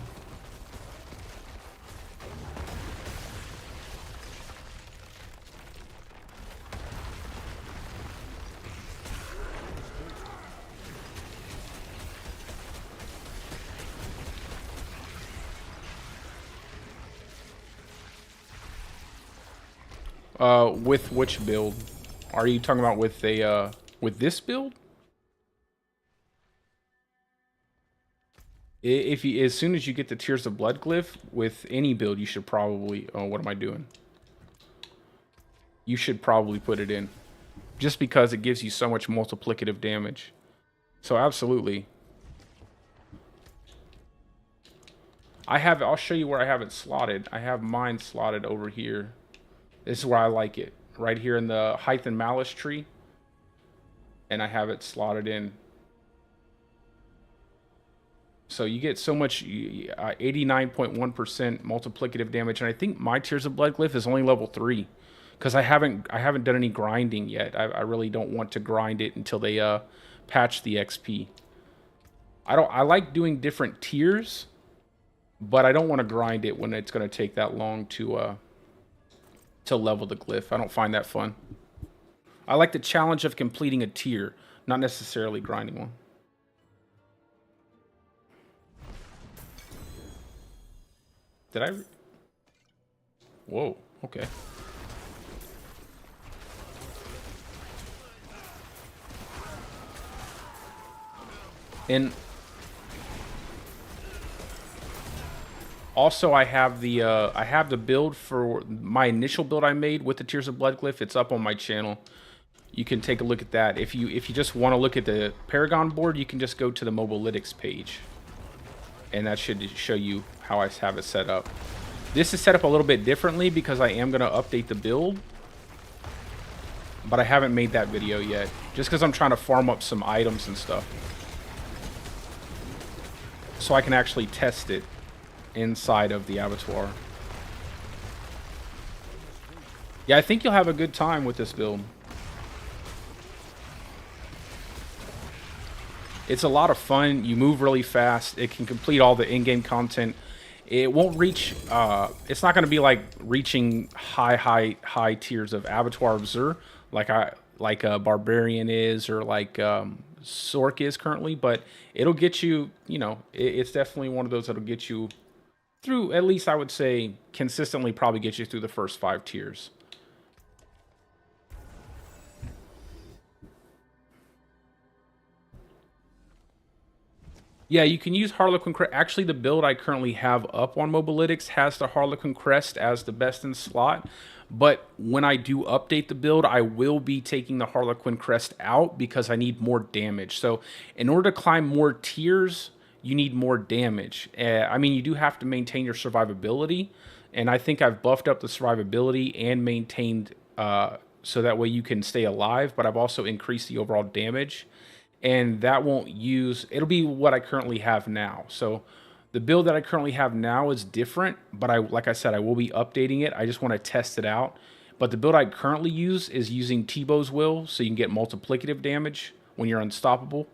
[SPEAKER 1] With which build? Are you talking about with a with this build? If you, as soon as you get the Tears of Blood glyph with any build, you should probably. Oh, what am I doing? You should probably put it in, just because it gives you so much multiplicative damage. So absolutely. I'll show you where I have it slotted. I have mine slotted over here. This is where I like it. Right here in the Height and Malice tree. And I have it slotted in. So you get so much 89.1% multiplicative damage. And I think my Tears of Blood glyph is only level 3. Because I haven't done any grinding yet. I really don't want to grind it until they patch the XP. I like doing different tiers, but I don't want to grind it when it's going to take that long to level the glyph. I don't find that fun. I like the challenge of completing a tier, not necessarily grinding one. Did I? Whoa, okay. And also, I have the build for my initial build I made with the Tears of Blood glyph. It's up on my channel. You can take a look at that. If you just want to look at the Paragon board, you can just go to the Mobalytics page, and that should show you how I have it set up. This is set up a little bit differently because I am going to update the build, but I haven't made that video yet, just because I'm trying to farm up some items and stuff, so I can actually test it inside of the abattoir. Yeah, I think you'll have a good time with this build. It's a lot of fun. You move really fast. It can complete all the in-game content. It won't reach, it's not going to be like reaching high tiers of Abattoir of Zur like a Barbarian is, or like Sork is currently, but it'll get you, you know, it's definitely one of those that'll get you through, at least I would say, consistently probably get you through the first 5 tiers. Yeah, you can use Harlequin Crest. Actually, the build I currently have up on Mobalytics has the Harlequin Crest as the best in slot. But when I do update the build, I will be taking the Harlequin Crest out because I need more damage. So in order to climb more tiers, you need more damage. I mean, you do have to maintain your survivability. And I think I've buffed up the survivability and maintained so that way you can stay alive. But I've also increased the overall damage. And that won't use, it'll be what I currently have now. So the build that I currently have now is different, but like I said, I will be updating it. I just want to test it out. But the build I currently use is using Tebow's Will, so you can get multiplicative damage when you're unstoppable.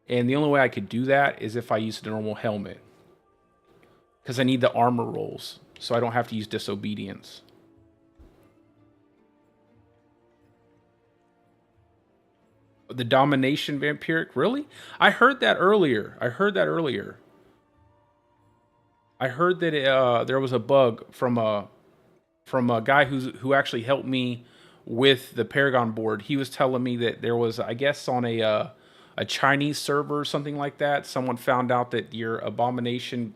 [SPEAKER 1] And the only way I could do that is if I use the normal helmet. Because I need the armor rolls, so I don't have to use disobedience. The domination vampiric? Really? I heard that earlier. I heard that there was a bug from a guy who actually helped me with the Paragon board. He was telling me that there was, I guess, on a Chinese server or something like that, someone found out that your domination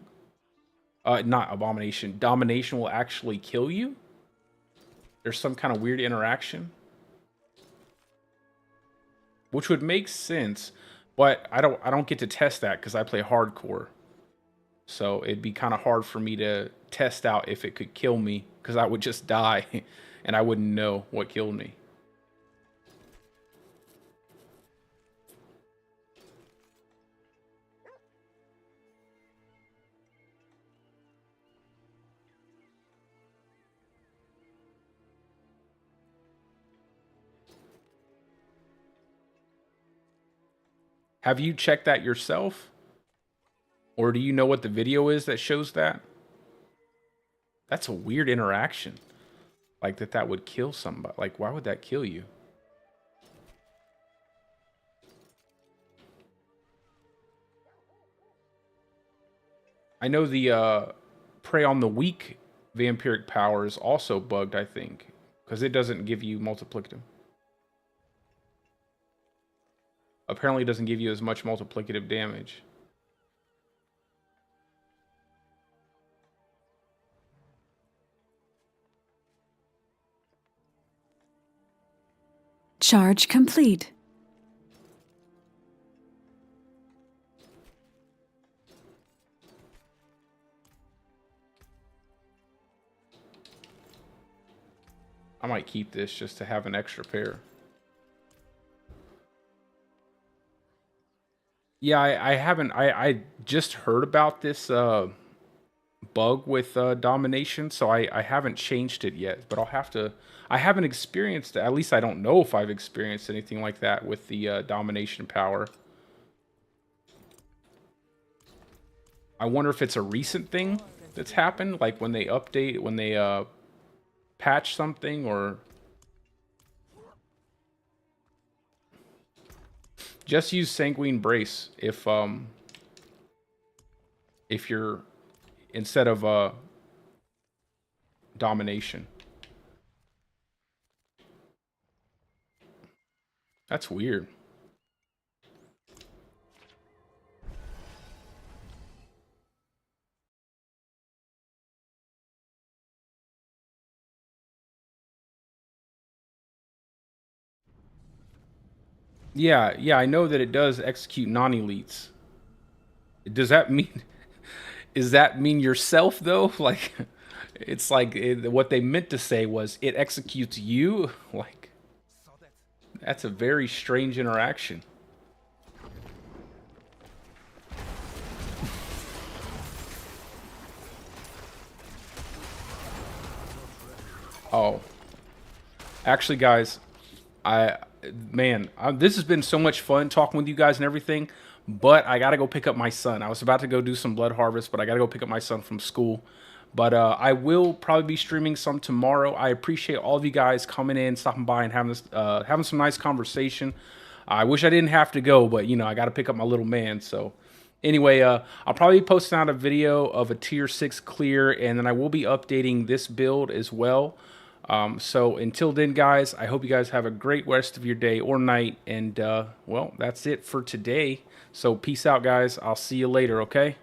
[SPEAKER 1] will actually kill you. There's some kind of weird interaction, which would make sense, but I don't get to test that because I play hardcore. So it'd be kind of hard for me to test out if it could kill me, because I would just die and I wouldn't know what killed me. Have you checked that yourself? Or do you know what the video is that shows that? That's a weird interaction. Like that would kill somebody. Like, why would that kill you? I know the Prey on the Weak vampiric power is also bugged, I think. Because it doesn't give you multiplicative. Apparently it doesn't give you as much multiplicative damage.
[SPEAKER 4] Charge complete.
[SPEAKER 1] I might keep this just to have an extra pair. Yeah, I haven't. I just heard about this bug with domination, so I haven't changed it yet. But I'll have to. I haven't experienced. At least I don't know if I've experienced anything like that with the domination power. I wonder if it's a recent thing that's happened, like when they update, when they patch something, or just use Sanguine Brace if you're instead of domination. That's weird. Yeah, I know that it does execute non-elites. Does that mean... Does that mean yourself, though? Like, it's like... what they meant to say was, it executes you? Like, that's a very strange interaction. Oh. Actually, guys, this has been so much fun talking with you guys and everything, but I gotta go pick up my son. I was about to go do some blood harvest, but I gotta go pick up my son from school. But I will probably be streaming some tomorrow. I appreciate all of you guys coming in, stopping by, and having some nice conversation. I wish I didn't have to go, but you know, I gotta pick up my little man. So anyway, I'll probably be posting out a video of a tier 6 clear, and then I will be updating this build as well. So until then, guys, I hope you guys have a great rest of your day or night. And, well, that's it for today. So peace out, guys. I'll see you later, okay?